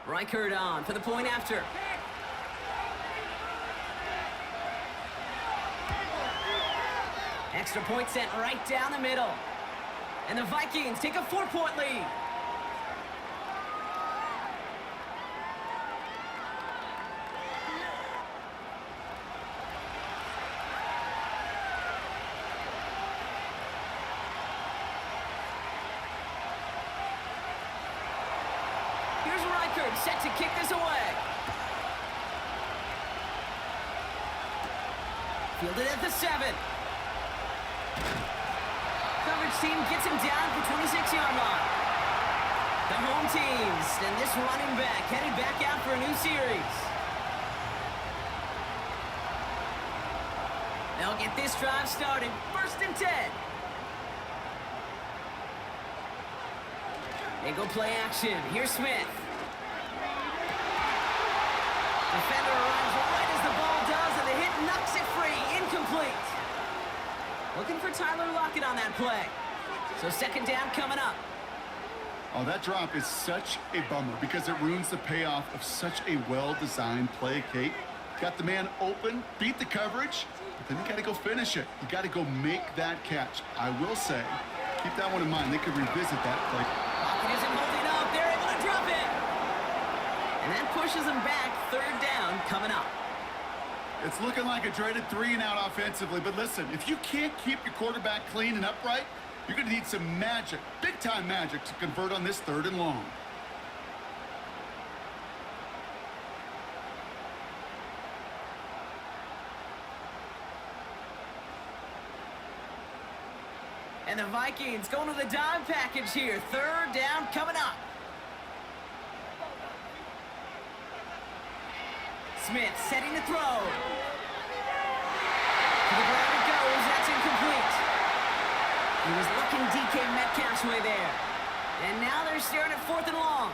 Reichert on for the point after. Extra point sent right down the middle. And the Vikings take a 4-point lead. Here's Reichert set to kick this away. Fielded at the 7. Coverage team gets him down for 26-yard line. The home teams and this running back headed back out for a new series. They'll get this drive started. First and 10. They go play action. Here's Smith. Defender arrives right as the ball does, and the hit knocks it free. Incomplete. Looking for Tyler Lockett on that play. So second down coming up. Oh, that drop is such a bummer because it ruins the payoff of such a well-designed play, Kate. Got the man open, beat the coverage, but then you got to go finish it. You got to go make that catch. I will say, keep that one in mind. They could revisit that play. Lockett isn't holding up. They're able to drop it. And that pushes them back. Third down coming up. It's looking like a dreaded 3-and-out offensively, but listen, if you can't keep your quarterback clean and upright, you're going to need some magic, big-time magic, to convert on this 3rd and long. And the Vikings going to the dime package here. Third down coming up. Smith setting to throw. To the ground it goes. That's incomplete. He was looking DK Metcalf's way there. And now they're staring at 4th and long.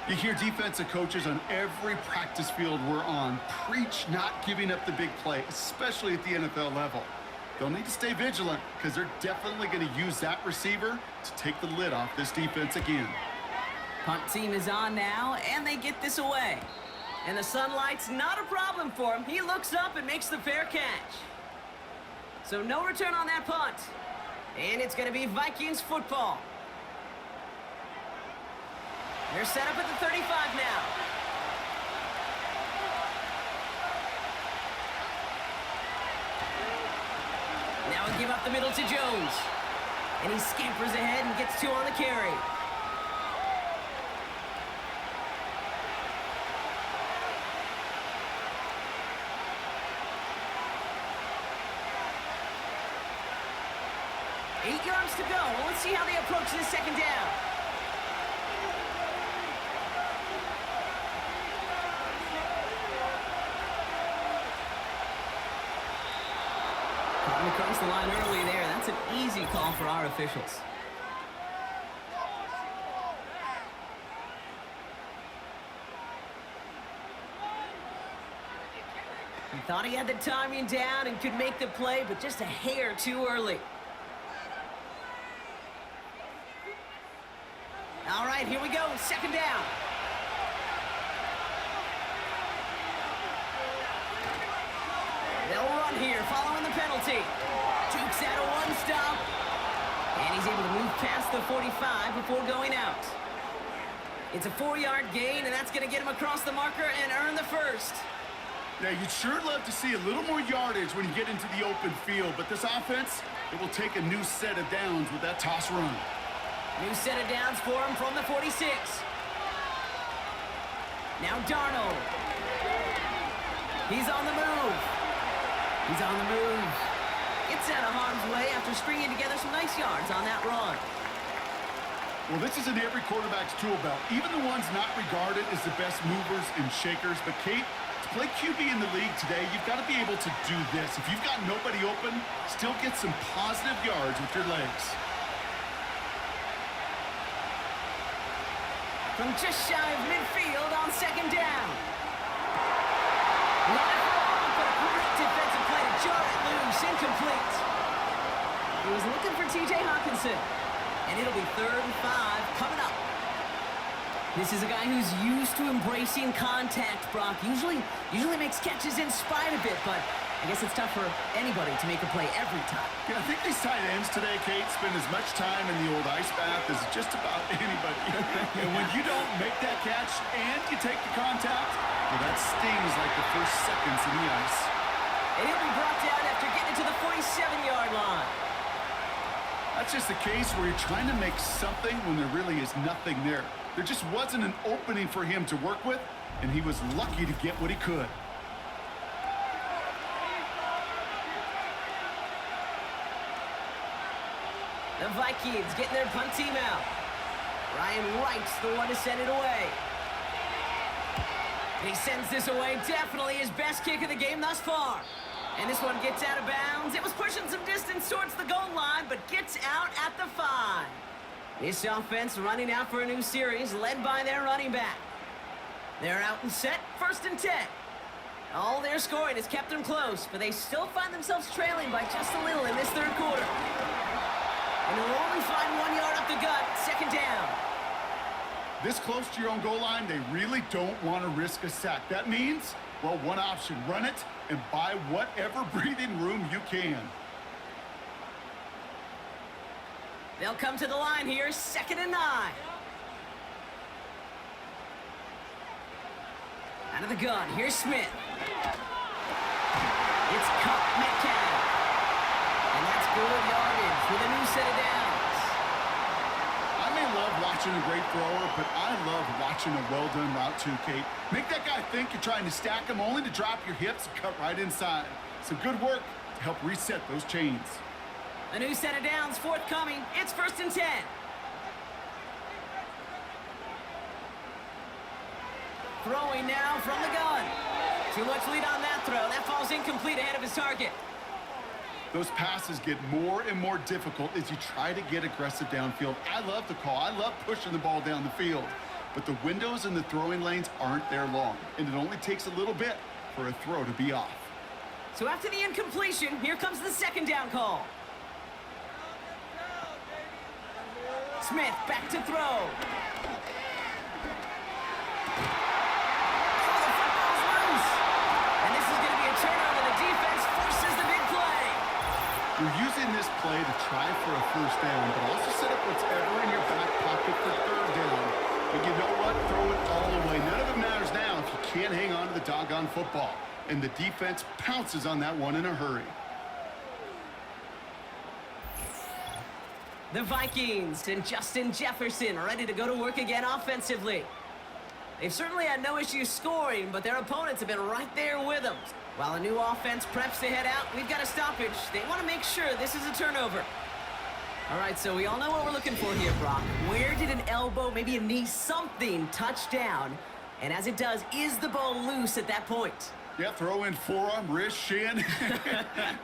You hear defensive coaches on every practice field we're on preach not giving up the big play, especially at the NFL level. They'll need to stay vigilant because they're definitely going to use that receiver to take the lid off this defense again. Punt team is on now, and they get this away. And the sunlight's not a problem for him. He looks up and makes the fair catch. So no return on that punt. And it's going to be Vikings football. They're set up at the 35 now. Now we give up the middle to Jones. And he scampers ahead and gets 2 on the carry. 8 yards to go. Well, let's see how they approach this second down. Coming across the line early there. That's an easy call for our officials. He thought he had the timing down and could make the play, but just a hair too early. All right, here we go. Second down. They'll run here, following the penalty. Jukes out a one stop. And he's able to move past the 45 before going out. It's a 4-yard gain, and that's going to get him across the marker and earn the first. Yeah, you'd sure love to see a little more yardage when you get into the open field, but this offense, it will take a new set of downs with that toss run. New set of downs for him from the 46. Now Darnold. He's on the move. He's on the move. Gets out of harm's way after stringing together some nice yards on that run. Well, this is in every quarterback's tool belt, even the ones not regarded as the best movers and shakers. But, Kate, to play QB in the league today, you've got to be able to do this. If you've got nobody open, still get some positive yards with your legs. From just shy of midfield on second down. Not wrong, but a great defensive play to jar it loose. Incomplete. He was looking for T.J. Hawkinson. And it'll be 3rd and 5 coming up. This is a guy who's used to embracing contact, Brock. Usually makes catches in spite of it, but I guess it's tough for anybody to make a play every time. Yeah, I think these tight ends today, Kate, spend as much time in the old ice bath as just about anybody. And when you don't make that catch and you take the contact, well, that stings like the first seconds in the ice. And he'll be brought down after getting to the 47-yard line. That's just the case where you're trying to make something when there really is nothing there. There just wasn't an opening for him to work with, and he was lucky to get what he could. The Vikings getting their punt team out. Ryan Wright's the one to send it away. And he sends this away. Definitely his best kick of the game thus far. And this one gets out of bounds. It was pushing some distance towards the goal line, but gets out at the 5. This offense running out for a new series, led by their running back. They're out and set, 1st and 10. All their scoring has kept them close, but they still find themselves trailing by just a little in this 3rd quarter. And they'll only find 1 yard up the gut, 2nd down. This close to your own goal line, they really don't want to risk a sack. That means, well, one option, run it and buy whatever breathing room you can. They'll come to the line here, 2nd and 9. Out of the gun, here's Smith. It's Cup Metcalf. And that's good yardage with a new set of downs. I may love watching a great thrower, but I love watching a well-done route too, Kate. Make that guy think you're trying to stack him only to drop your hips and cut right inside. Some good work to help reset those chains. A new set of downs forthcoming. It's 1st and 10. Throwing now from the gun. Too much lead on that throw. That falls incomplete ahead of his target. Those passes get more and more difficult as you try to get aggressive downfield. I love the call. I love pushing the ball down the field. But the windows in the throwing lanes aren't there long, and it only takes a little bit for a throw to be off. So after the incompletion, here comes the 2nd down call. Smith back to throw. Oh, the football's loose. And this is going to be a turnover. The defense forces the big play. You're using this play to try for a 1st down, but also set up whatever in your back pocket for 3rd down. But you know what? Throw it all away. None of it matters now if you can't hang on to the doggone football. And the defense pounces on that one in a hurry. The Vikings and Justin Jefferson ready to go to work again offensively. They've certainly had no issues scoring, but their opponents have been right there with them. While a new offense preps to head out, we've got a stoppage. They want to make sure this is a turnover. All right, so we all know what we're looking for here, Brock. Where did an elbow, maybe a knee, something touch down? And as it does, is the ball loose at that point? Yeah, throw in forearm, wrist, shin.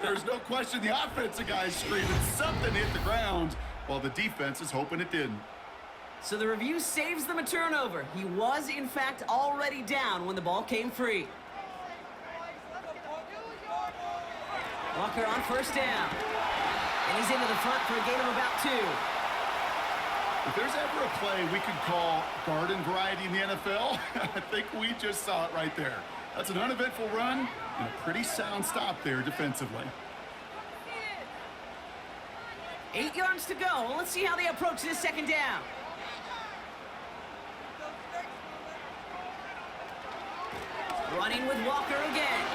There's no question the offensive guy's screaming something hit the ground while the defense is hoping it didn't. So the review saves them a turnover. He was, in fact, already down when the ball came free. Walker on first down. And he's into the front for a gain of about 2. If there's ever a play we could call garden variety in the NFL, I think we just saw it right there. That's an uneventful run and a pretty sound stop there defensively. 8 yards to go. Well, let's see how they approach this second down. Running with Walker again.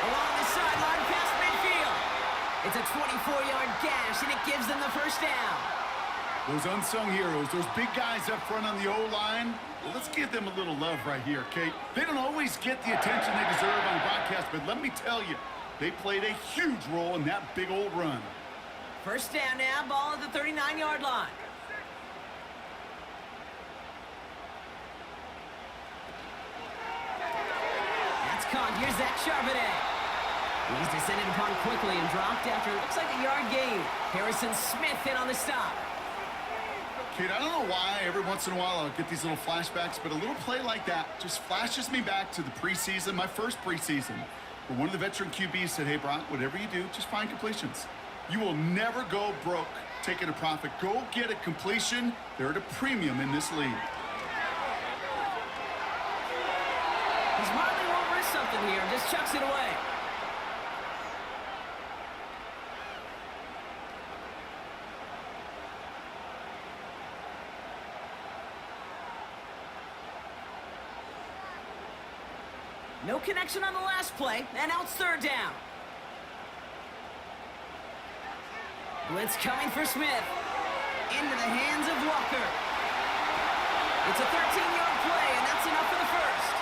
Along the sideline past midfield. It's a 24-yard gash, and it gives them the first down. Those unsung heroes, those big guys up front on the O-line, well, let's give them a little love right here, Kate. They don't always get the attention they deserve on the broadcast, but let me tell you, they played a huge role in that big old run. First down now, ball at the 39-yard line. That's caught. Here's Zach Charbonnet. He's descended upon quickly and dropped after it looks like a yard gain. Harrison Smith in on the stop. Kate, I don't know why every once in a while I'll get these little flashbacks, but a little play like that just flashes me back to the preseason, my first preseason, where one of the veteran QBs said, hey, Brock, whatever you do, just find completions. You will never go broke taking a profit. Go get a completion. They're at a premium in this league. He's smartly won't risk something here and just chucks it away. No connection on the last play, and now it's third down. Blitz coming for Smith. Into the hands of Walker. It's a 13-yard play, and that's enough for the first.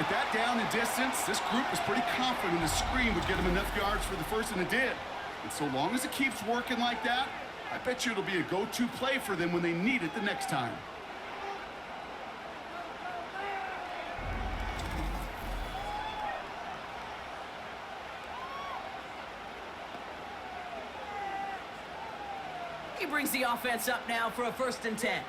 At that down and distance, this group was pretty confident the screen would get them enough yards for the first, and it did. And so long as it keeps working like that, I bet you it'll be a go-to play for them when they need it the next time. He brings the offense up now for a 1st and 10.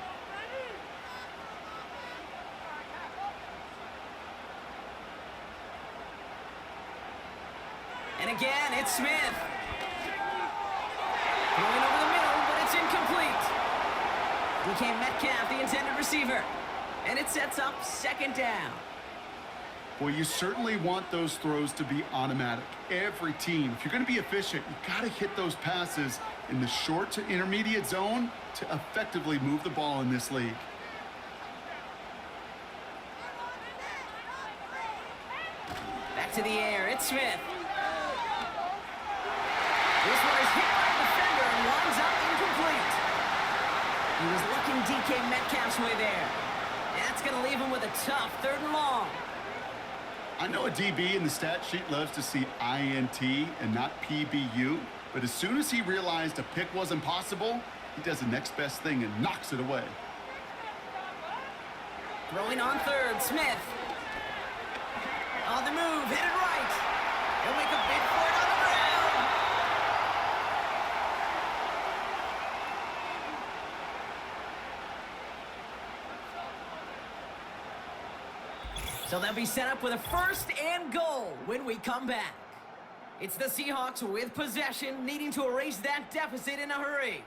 And again, it's Smith. Going over the middle, but it's incomplete. DK Metcalf, the intended receiver. And it sets up 2nd down. Well, you certainly want those throws to be automatic. Every team, if you're going to be efficient, you got to hit those passes in the short to intermediate zone to effectively move the ball in this league. Back to the air, it's Smith. This one is hit by a defender and winds up incomplete. He was looking DK Metcalf's way there. And that's going to leave him with a tough 3rd and long. I know a DB in the stat sheet loves to see INT and not PBU, but as soon as he realized a pick wasn't possible, he does the next best thing and knocks it away. Throwing on 3rd, Smith. On the move, hit it right. He'll make a big for it on the ground. So they'll be set up with a 1st and goal when we come back. It's the Seahawks with possession, needing to erase that deficit in a hurry.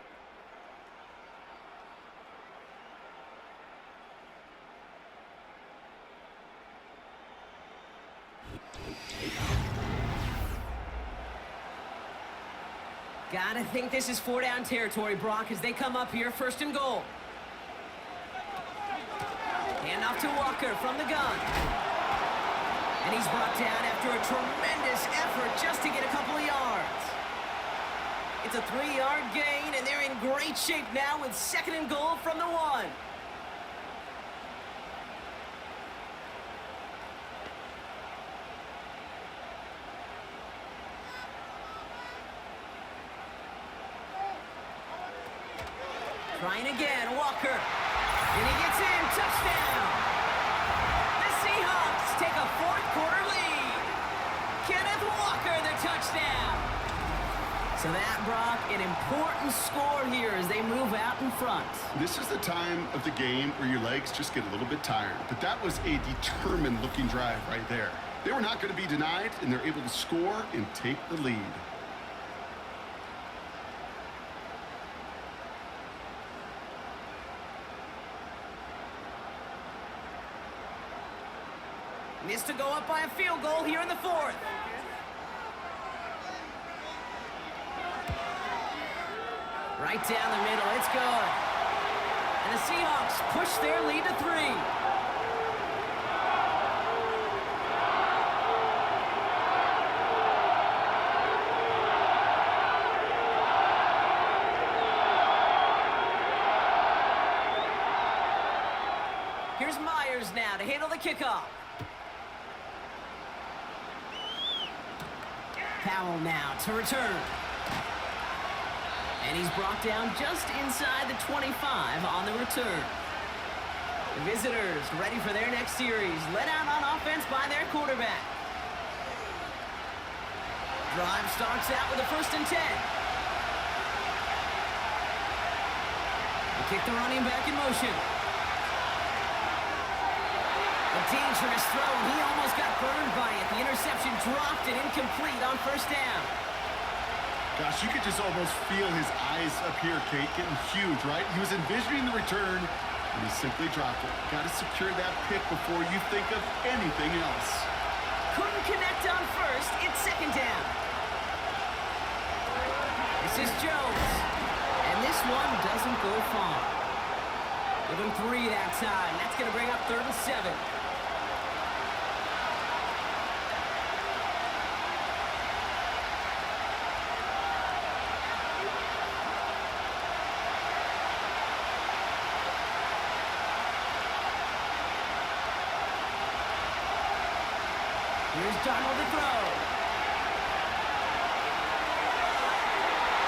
Gotta think this is 4-down territory, Brock, as they come up here 1st and goal. Hand off to Walker from the gun. And he's brought down after a tremendous effort just to get a couple of yards. It's a 3-yard gain, and they're in great shape now with 2nd and goal from the 1. Trying again, Walker. And he gets in, touchdown. The Seahawks take a fourth-quarter lead. Kenneth Walker, the touchdown. So that, Brock, an important score here as they move out in front. This is the time of the game where your legs just get a little bit tired. But that was a determined-looking drive right there. They were not going to be denied, and they're able to score and take the lead. Missed to go up by a field goal here in the fourth. Right down the middle, it's good. And the Seahawks push their lead to 3. Here's Myers now to handle the kickoff. Powell now to return. And he's brought down just inside the 25 on the return. The visitors ready for their next series, led out on offense by their quarterback. Drive starts out with a 1st and 10. They kick the running back in motion. A dangerous throw, and he almost got burned by it. The interception dropped and incomplete on 1st down. Gosh, you could just almost feel his eyes up here, Kate, getting huge, right? He was envisioning the return, and he simply dropped it. Got to secure that pick before you think of anything else. Couldn't connect on 1st. It's 2nd down. This is Jones. And this one doesn't go far. Give him 3 that time. That's going to bring up 3rd and 7. Here's Darnold to throw.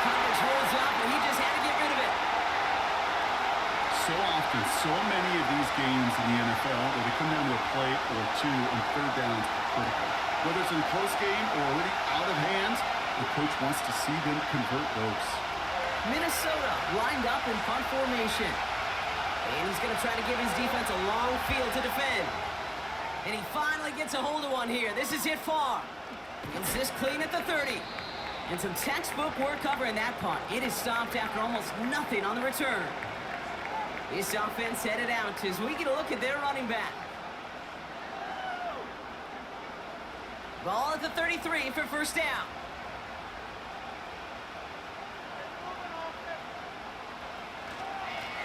Coverage holds up, and he just had to get rid of it. So often, so many of these games in the NFL where they come down to a play or 2 and 3rd downs are critical. Whether it's in a close game or already out of hand, the coach wants to see them convert those. Minnesota lined up in punt formation. And he's going to try to give his defense a long field to defend. And he finally gets a hold of one here. This is hit far. Gets this clean at the 30. And some textbook work covering that punt. It is stopped after almost nothing on the return. This offense headed out as we get a look at their running back. Ball at the 33 for 1st down.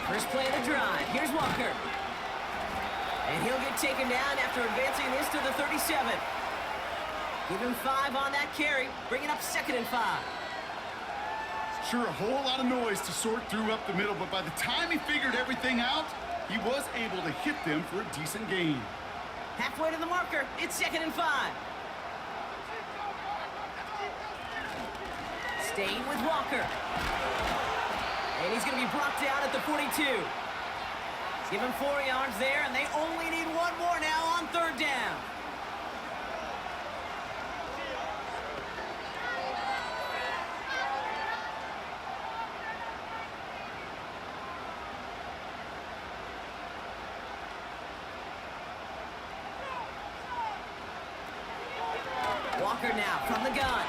First play of the drive. Here's Walker. And he'll get taken down after advancing this to the 37. Give him 5 on that carry, bringing up 2nd and 5. Sure, a whole lot of noise to sort through up the middle, but by the time he figured everything out, he was able to hit them for a decent gain. Halfway to the marker, it's 2nd and 5. Staying with Walker. And he's going to be brought down at the 42. Give him 4 yards there, and they only need 1 more now on 3rd down. Walker now from the gun.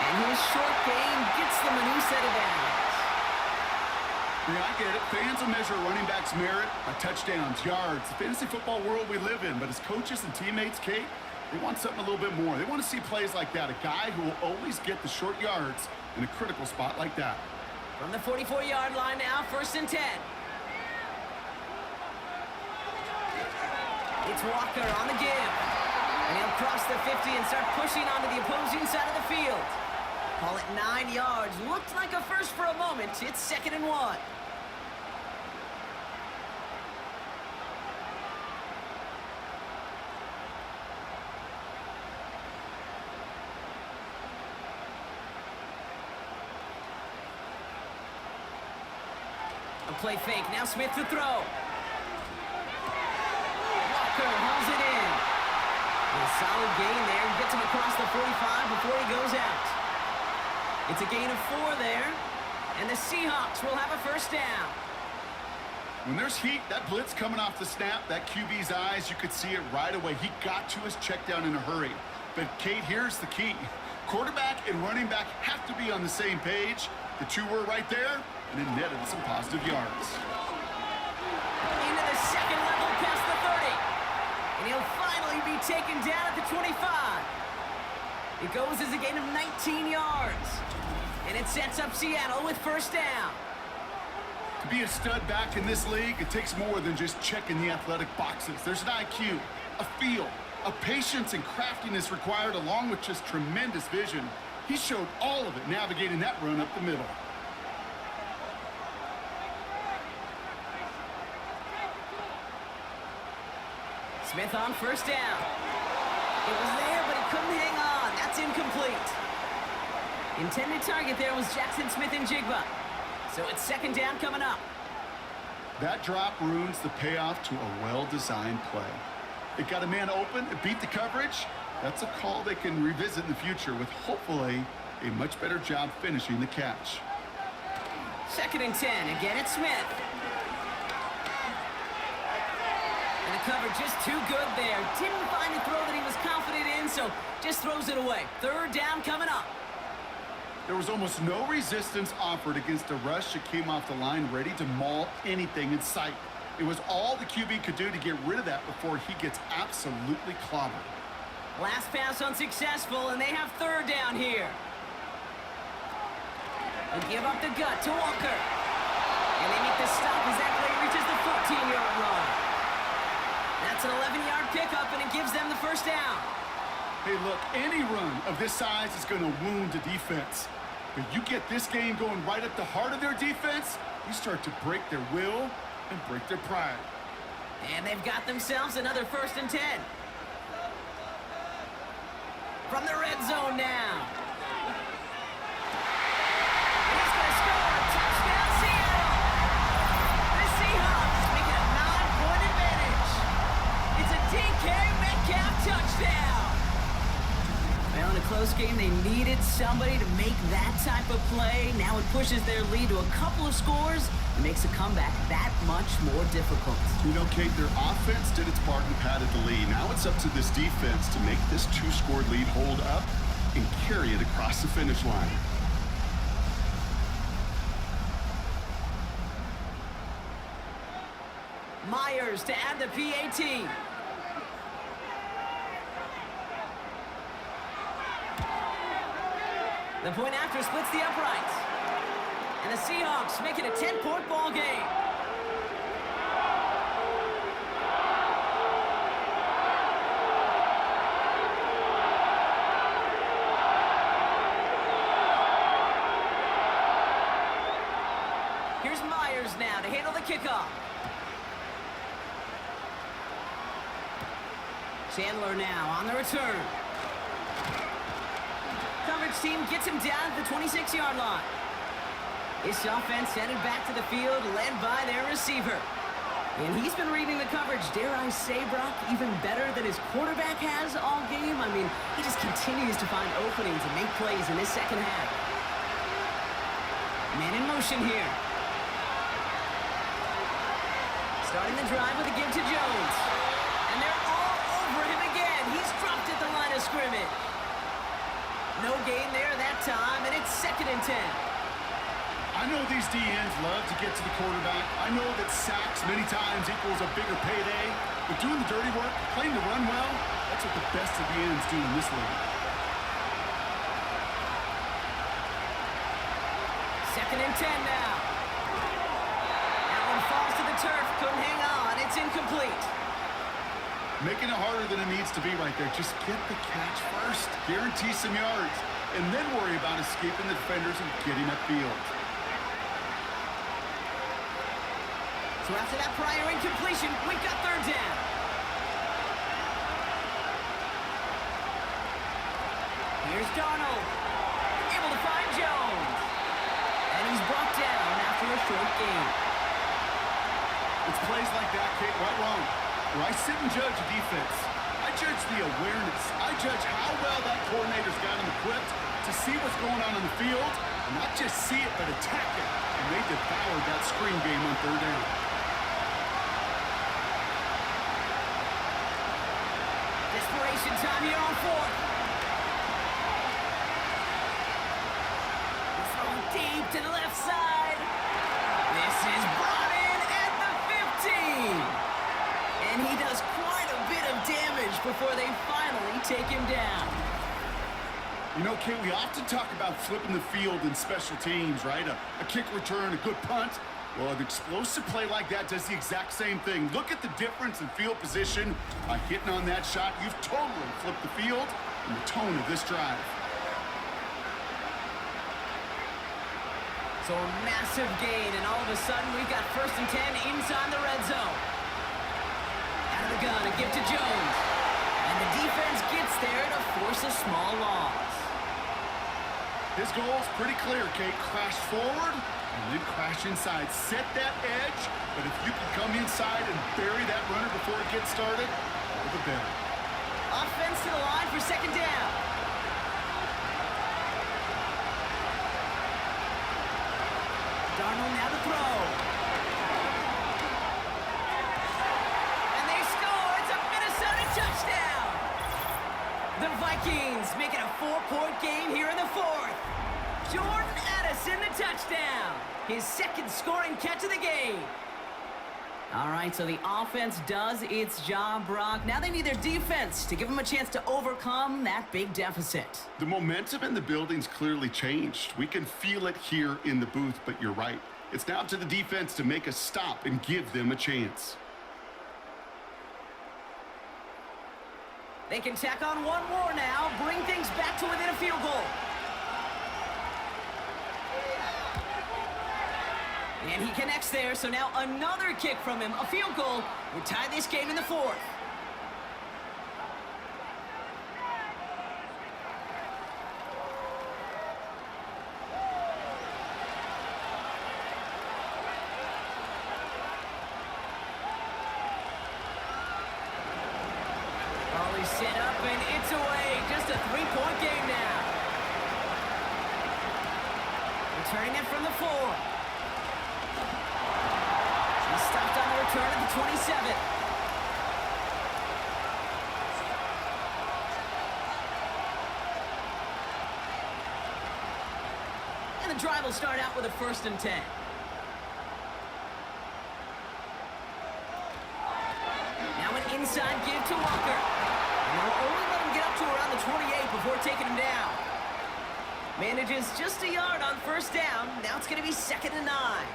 And his short game gets them a new set of downs. Yeah, I get it. Fans will measure a running back's merit by touchdowns, yards, the fantasy football world we live in. But as coaches and teammates, Kate, they want something a little bit more. They want to see plays like that. A guy who will always get the short yards in a critical spot like that. From the 44-yard line now, 1st and 10. It's Walker on the give. And he'll cross the 50 and start pushing onto the opposing side of the field. Call it 9 yards. Looked like a first for a moment. It's 2nd and 1. A play fake. Now Smith to throw. Walker hauls it in. A solid gain there. Gets him across the 45 before he goes out. It's a gain of 4 there. And the Seahawks will have a first down. When there's heat, that blitz coming off the snap, that QB's eyes, you could see it right away. He got to his check down in a hurry. But, Kate, here's the key. Quarterback and running back have to be on the same page. The two were right there, and it netted some positive yards. Into the second level past the 30. And he'll finally be taken down at the 25. It goes as a gain of 19 yards. And it sets up Seattle with first down. To be a stud back in this league, it takes more than just checking the athletic boxes. There's an IQ, a feel, a patience and craftiness required along with just tremendous vision. He showed all of it navigating that run up the middle. Smith on first down. It was there, but he couldn't hang on. That's incomplete. Intended target there was Jackson Smith and Jigba. So it's second down coming up. That drop ruins the payoff to a well-designed play. It got a man open, it beat the coverage. That's a call they can revisit in the future with hopefully a much better job finishing the catch. Second and 10. Again, it's Smith. And the cover just too good there. Didn't find the throw that he was confident in, so just throws it away. Third down coming up. There was almost no resistance offered against a rush that came off the line ready to maul anything in sight. It was all the QB could do to get rid of that before he gets absolutely clobbered. Last pass unsuccessful, and they have third down here. They give up the gut to Walker. And they make the stop as that play reaches the 14-yard line. That's an 11-yard pickup, and it gives them the first down. Hey, look, any run of this size is going to wound a defense. But you get this game going right at the heart of their defense, you start to break their will and break their pride. And they've got themselves another first and 10. From the red zone now. And he's going to score. Touchdown, Seattle. The Seahawks make it a 9-point advantage. It's a DK Metcalf touchdown. Well, in a close game, they needed somebody to make that type of play. Now it pushes their lead to a couple of scores and makes a comeback that much more difficult. You know, Kate, their offense did its part and padded the lead. Now it's up to this defense to make this 2-score lead hold up and carry it across the finish line. Myers to add the PAT. The point after splits the uprights. And the Seahawks make it a 10-point ball game. Here's Myers now to handle the kickoff. Chandler now on the return. Coverage team gets him down at the 26-yard line. This offense headed back to the field, led by their receiver. And he's been reading the coverage, dare I say, Brock, even better than his quarterback has all game. I mean, he just continues to find openings and make plays in this second half. Man in motion here. Starting the drive with a give to Jones. And they're all over him again. He's dropped at the line of scrimmage. No gain there that time, and it's second and 10. I know these DNs love to get to the quarterback. I know that sacks many times equals a bigger payday. But doing the dirty work, playing the run well, that's what the best of the ends do in this league. Second and 10 now. That one falls to the turf. Couldn't hang on. It's incomplete. Making it harder than it needs to be right there. Just get the catch first. Guarantee some yards. And then worry about escaping the defenders and getting upfield. So after that prior incompletion, we've got third down. Here's Darnold. Able to find Jones. And he's brought down after a short game. plays like that, Kate, right wrong. Where I sit and judge a defense, I judge the awareness. I judge how well that coordinator's got them equipped to see what's going on the field, and not just see it, but attack it. And they devoured that screen game on third down. Desperation time here on fourth. Throwing deep to the left side. This is brought in at the 15. And he does quite a bit of damage before they finally take him down. You know, Kate, we often talk about flipping the field in special teams, right? A kick return, a good punt. Well, an explosive play like that does the exact same thing. Look at the difference in field position. By hitting on that shot, you've totally flipped the field and the tone of this drive. So a massive gain, and all of a sudden we've got 1st and 10 inside the red zone. Out of the gun, a give to Jones. And the defense gets there to force a small loss. His goal is pretty clear, Kate. Crash forward and then crash inside. Set that edge, but if you can come inside and bury that runner before it gets started, all the better. Offense to the line for 2nd down. Darnold now to throw. And they score. It's a Minnesota touchdown. The Vikings make it a 4-point game here in the 4th. Jordan Addison, the touchdown. His 2nd scoring catch of the game. All right, so the offense does its job, Brock. Now they need their defense to give them a chance to overcome that big deficit. The momentum in the building's clearly changed. We can feel it here in the booth, but you're right. It's now to the defense to make a stop and give them a chance. They can tack on one more now, bring things back to within a field goal. And he connects there, so now another kick from him, a field goal, would tie this game in the 4th. Ball is set up, and it's away. Just a 3-point game now. Returning it from the 4. Stopped on the return at the 27. And the drive will start out with a 1st and 10. Now an inside give to Walker. And they'll only let him get up to around the 28 before taking him down. Manages just a yard on 1st down. Now it's going to be 2nd and 9.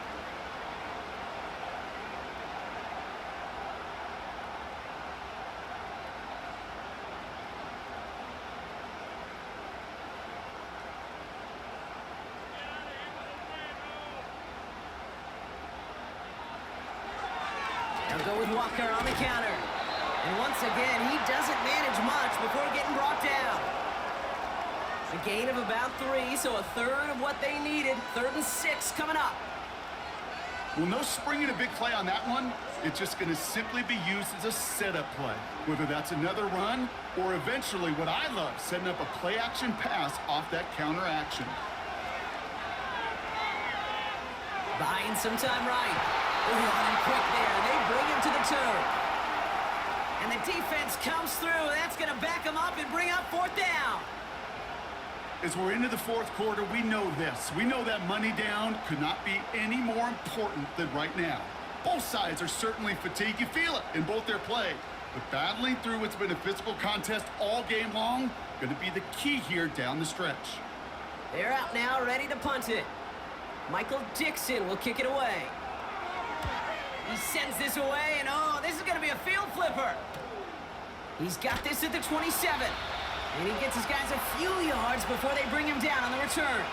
They'll go with Walker on the counter. And once again, he doesn't manage much before getting brought down. A gain of about 3, so a third of what they needed. 3rd and 6 coming up. Well, no springing a big play on that one. It's just going to simply be used as a setup play. Whether that's another run or eventually what I love, setting up a play-action pass off that counter action. Buying some time right. Running quick there. They bring him to the turf. And the defense comes through. That's going to back him up and bring up 4th down. As we're into the 4th quarter, we know this. We know that money down could not be any more important than right now. Both sides are certainly fatigued. You feel it in both their play. But battling through what's been a physical contest all game long, going to be the key here down the stretch. They're out now, ready to punt it. Michael Dixon will kick it away. He sends this away, and oh, this is going to be a field flipper. He's got this at the 27. And he gets his guys a few yards before they bring him down on the return.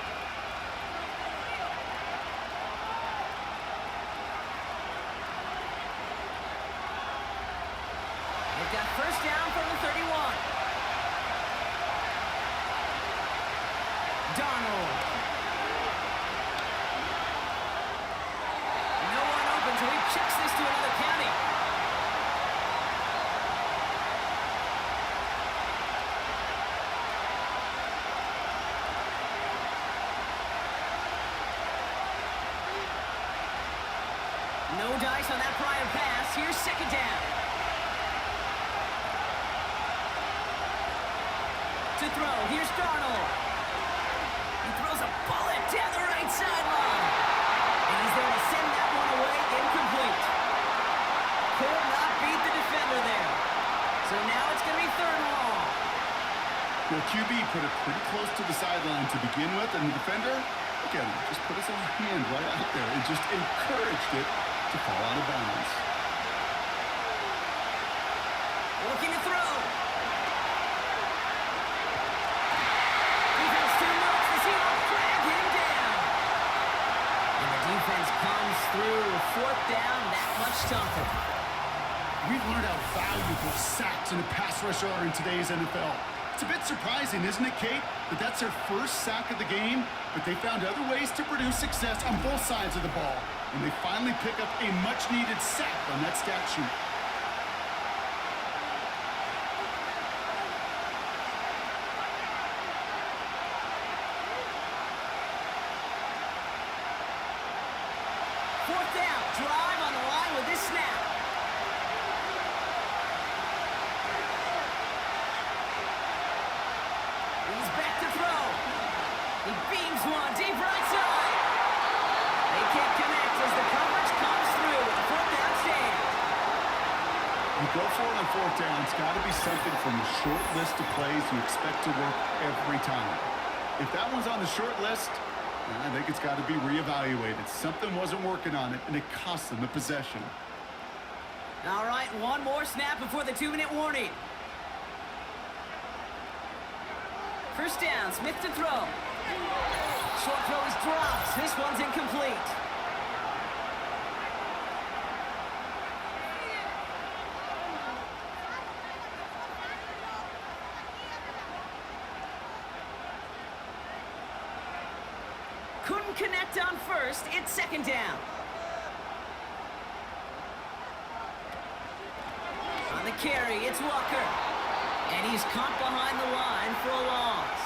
They've got 1st down from the 31. Darnold. No one open, so he checks this to another catch. No dice on that prior pass. Here's second down. To throw, here's Darnold. He throws a bullet down the right sideline. And he's there to send that one away, incomplete. Could not beat the defender there. So now it's going to be third and long. Well, QB put it pretty close to the sideline to begin with, and the defender, look at him, just put his own hand right out there and just encouraged it to fall out of bounds. Looking to throw. Defense too much. The Seahawks drag him down. And the defense comes through. Fourth down, that much tougher. We've learned how valuable sacks in a pass rush are in today's NFL. It's a bit surprising, isn't it, Kate, that that's their first sack of the game, but they found other ways to produce success on both sides of the ball, and they finally pick up a much-needed sack on that stat sheet. Fourth down, drive on the line with this snap. He's back to throw. He beams one deep right side. They can't connect as the coverage comes through. A fourth down stand. You go for it on fourth down, it's got to be something from the short list of plays you expect to work every time. If that one's on the short list, I think it's got to be reevaluated. Something wasn't working on it, and it cost them the possession. All right, one more snap before the 2-minute warning. First down, Smith to throw. Short throw is dropped. This one's incomplete. Couldn't connect on first. It's second down. On the carry, it's Walker. And he's caught behind the line for a loss.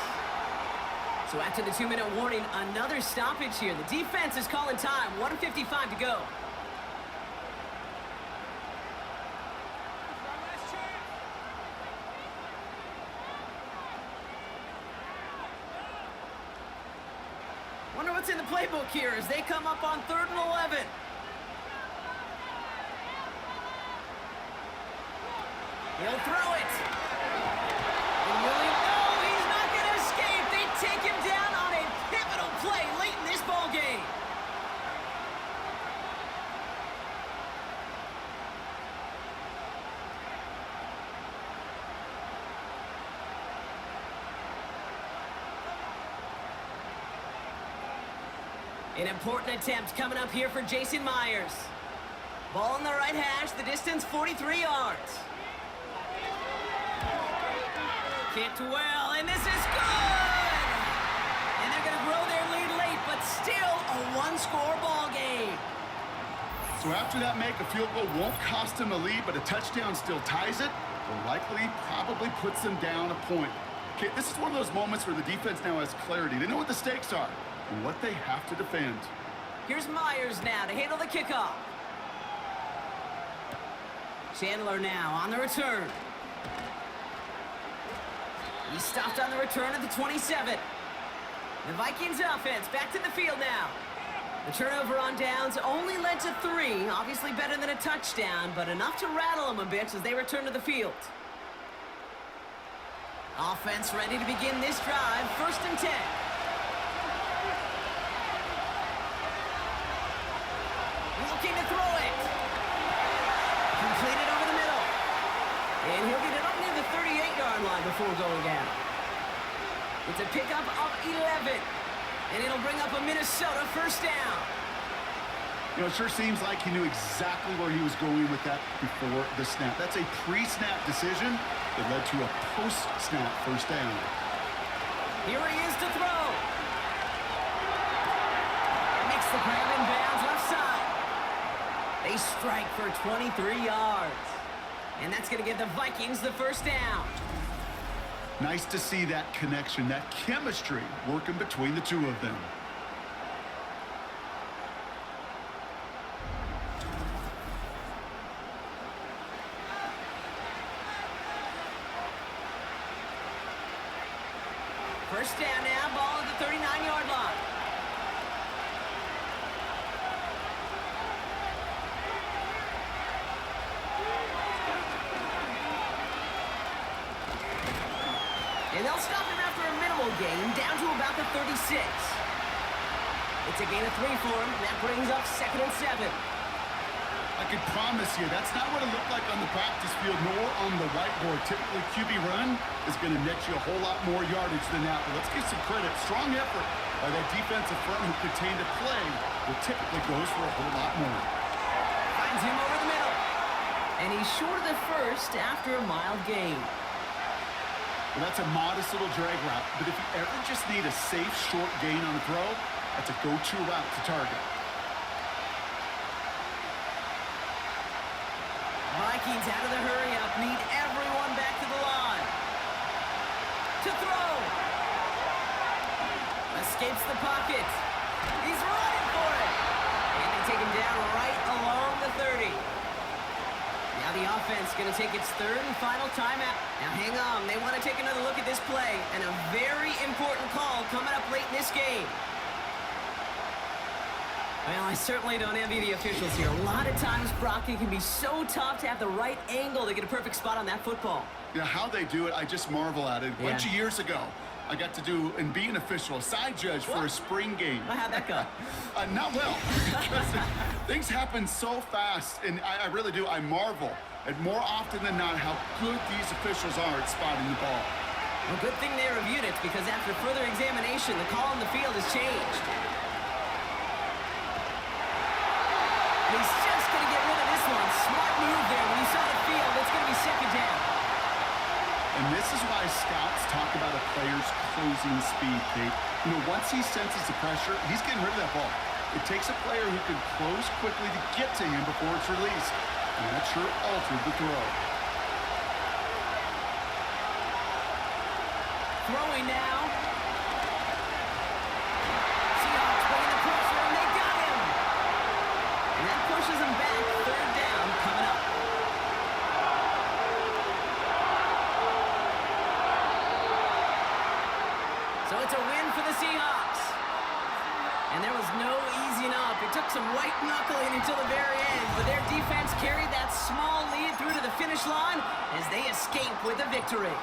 So after the 2-minute warning, another stoppage here. The defense is calling time. 1:55 to go. Wonder what's in the playbook here as they come up on 3rd and 11. He'll throw it. And will he? No, he's not going to escape. They take him down on a pivotal play late in this ball game. An important attempt coming up here for Jason Myers. Ball on the right hash, the distance 43 yards. Kicked well, and this is good! And they're going to grow their lead late, but still a one-score ball game. So after that make, a field goal won't cost them a lead, but a touchdown still ties it, or likely probably puts them down a point. Okay, this is one of those moments where the defense now has clarity. They know what the stakes are and what they have to defend. Here's Myers now to handle the kickoff. Chandler now on the return. He stopped on the return at the 27. The Vikings offense back to the field now. The turnover on downs only led to 3. Obviously better than a touchdown, but enough to rattle them a bit as they return to the field. Offense ready to begin this drive. 1st and 10. Looking to throw it. Completed over the middle. And he'll get it up near the 38-yard line before going down. It's a pickup of 11. And it'll bring up a Minnesota 1st down. You know, it sure seems like he knew exactly where he was going with that before the snap. That's a pre-snap decision that led to a post-snap 1st down. Here he is to throw. Makes the grab in bounds left side. They strike for 23 yards. And that's going to give the Vikings the 1st down. Nice to see that connection, that chemistry working between the two of them. First down now, ball at the 39-yard line. And they'll stop him after a minimal gain, down to about the 36. It's a gain of 3 for him, and that brings up 2nd and 7. I can promise you, that's not what it looked like on the practice field nor on the whiteboard. Typically, QB run is going to net you a whole lot more yardage than that. But let's give some credit. Strong effort by that defensive front who contained a play that typically goes for a whole lot more. Finds him over the middle. And he's short of the first after a mild gain. Well, that's a modest little drag route. But if you ever just need a safe, short gain on the throw, that's a go-to route to target. Vikings out of the hurry-up, need everyone back to the line. To throw. Escapes the pocket. He's running for it. And they take him down right along the 30. Now the offense going to take its 3rd and final timeout. Now hang on, they want to take another look at this play. And a very important call coming up late in this game. Well, I certainly don't envy the officials here. A lot of times, Brock, it can be so tough to have the right angle to get a perfect spot on that football. Yeah, how they do it, I just marvel at it. A bunch of years ago, I got to do and be an official, a side judge for a spring game. Well, how'd that go? Not well. Because things happen so fast, and I really do. I marvel at more often than not how good these officials are at spotting the ball. Well, good thing they reviewed it, because after further examination, the call on the field has changed. He's just going to get rid of this one. Smart move there. When he saw the field, it's going to be 2nd down. And this is why scouts talk about a player's closing speed, Kate. You know, once he senses the pressure, he's getting rid of that ball. It takes a player who can close quickly to get to him before it's released. And that sure altered the throw. Throwing now. Seahawks bringing the pressure, and they got him. And that pushes him back. 3rd down coming up. So it's a win for the Seahawks. And there was no easing up. It took some white knuckling until the very end, but their defense carried that small lead through to the finish line as they escape with a victory.